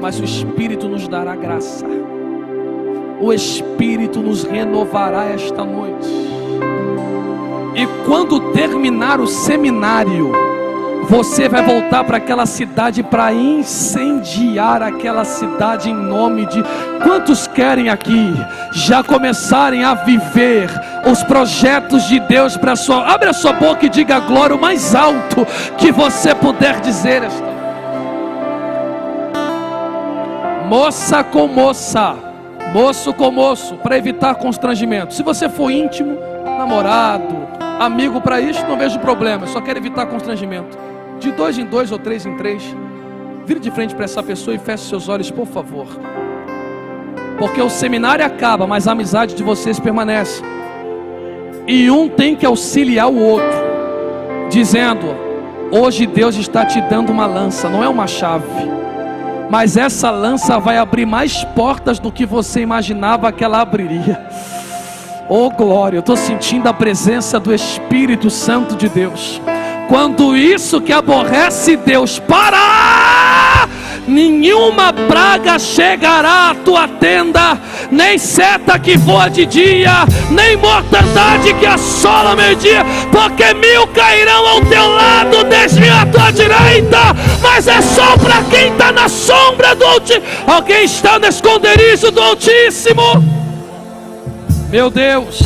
mas o Espírito nos dará graça. O Espírito nos renovará esta noite. E quando terminar o seminário, você vai voltar para aquela cidade para incendiar aquela cidade em nome de... Quantos querem aqui já começarem a viver os projetos de Deus para sua... Abre a sua boca e diga a glória o mais alto que você puder dizer esta. Moça com moça, moço com moço, para evitar constrangimento. Se você for íntimo, namorado, amigo, para isso não vejo problema, só quero evitar constrangimento. De 2 em 2 ou 3 em 3, vire de frente para essa pessoa e feche seus olhos, por favor. Porque o seminário acaba, mas a amizade de vocês permanece. E um tem que auxiliar o outro, dizendo: hoje Deus está te dando uma lança, não é uma chave, mas essa lança vai abrir mais portas do que você imaginava que ela abriria. Oh glória, eu estou sentindo a presença do Espírito Santo de Deus. Quando isso que aborrece Deus parar, nenhuma praga chegará à tua tenda, nem seta que voa de dia, nem mortandade que assola ao meio-dia, porque 1000 cairão ao teu lado, 10.000 à tua direita, mas é só para quem está na sombra do Altíssimo. Alguém está no esconderijo do Altíssimo? Meu Deus,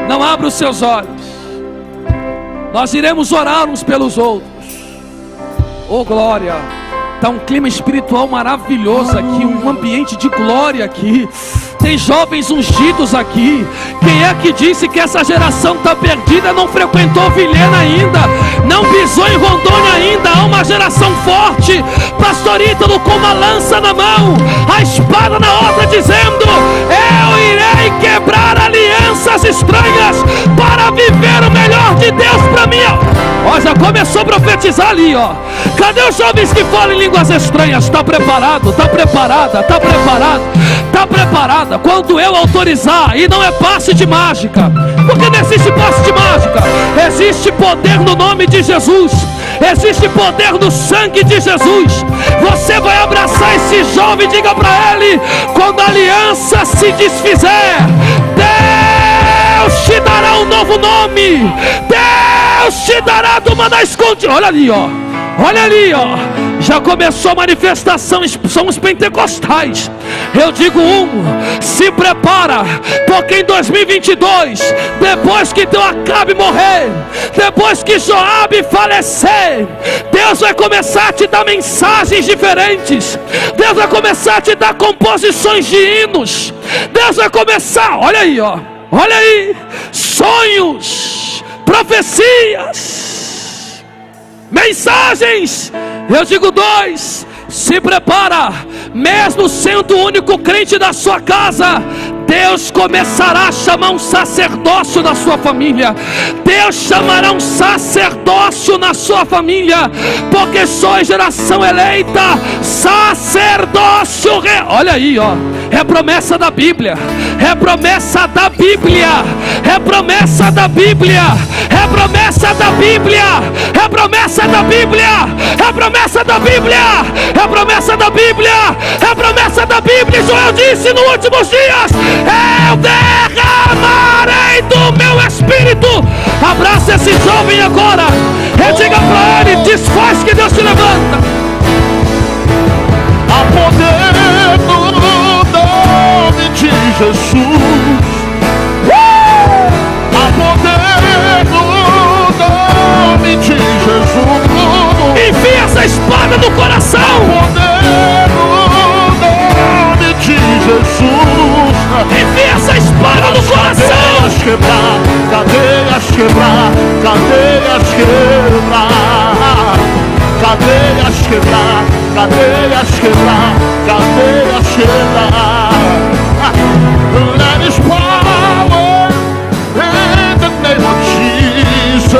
não abra os seus olhos. Nós iremos orar uns pelos outros. Oh glória, está um clima espiritual maravilhoso aqui, um ambiente de glória aqui. Tem jovens ungidos aqui. Quem é que disse que essa geração está perdida? Não frequentou Vilhena ainda, não pisou em Rondônia ainda. Há uma geração forte, pastor Ítalo com uma lança na mão, a espada na outra, dizendo: eu irei quebrar alianças estranhas para viver o melhor de Deus para mim. Ó, já começou a profetizar ali, ó. Cadê os jovens que falam em línguas estranhas? Está preparado? Está preparada? Está preparado? Está preparada? Quando eu autorizar, e não é passe de mágica, porque não existe passe de mágica. Existe poder no nome de Jesus, existe poder no sangue de Jesus. Você vai abraçar esse jovem e diga para ele: quando a aliança se desfizer, Deus te dará um novo nome, Deus te dará do maná escondido. Olha ali, ó. Olha ali, ó. Já começou a manifestação. Somos pentecostais. Eu digo se prepara, porque em 2022, depois que teu Acabe morrer, depois que Joabe falecer, Deus vai começar a te dar mensagens diferentes. Deus vai começar a te dar composições de hinos. Deus vai começar, olha aí, ó. Olha aí, sonhos, profecias, mensagens. Eu digo 2, se prepara. Mesmo sendo o único crente da sua casa, Deus começará a chamar um sacerdócio na sua família. Deus chamará um sacerdócio na sua família, porque sois geração eleita, sacerdócio. Olha aí, ó. É promessa da Bíblia. É promessa da Bíblia. É promessa da Bíblia. É promessa da Bíblia. É promessa da Bíblia. É promessa da Bíblia. É promessa da Bíblia. É promessa da Bíblia. Joel disse nos últimos dias: eu derramarei do meu espírito. Abraça esse jovem agora e diga para ele: desfaz que Deus te levanta. Há poder no nome de Jesus. Há poder no nome de Jesus. Enfia essa espada no coração. Há poder no nome de Jesus. Enfia essa espada no coração. Cadeias quebrar, cadeias quebrar, cadeias quebrar, cadeias quebrar, cadeias quebrar. There is power in the name of Jesus.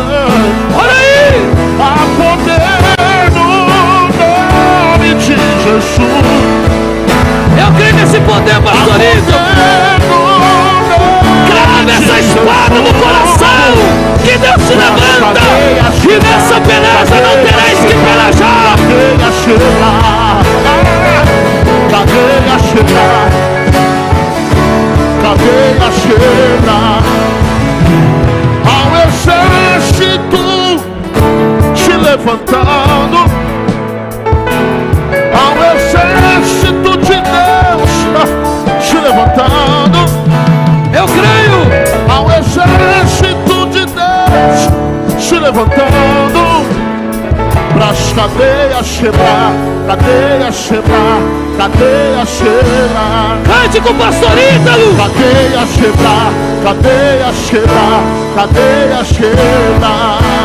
Olha aí. Há poder no nome de Jesus. Eu creio nesse poder, pastorito. Crava nessa espada no coração, que Deus te levanta. E nessa peleja não tereis que pelejar. cadeias quebrar, cadeias quebrar, cadeias quebrar. Cante com o pastor Ítalo. Cadeias quebrar, cadeias quebrar, cadeias quebrar.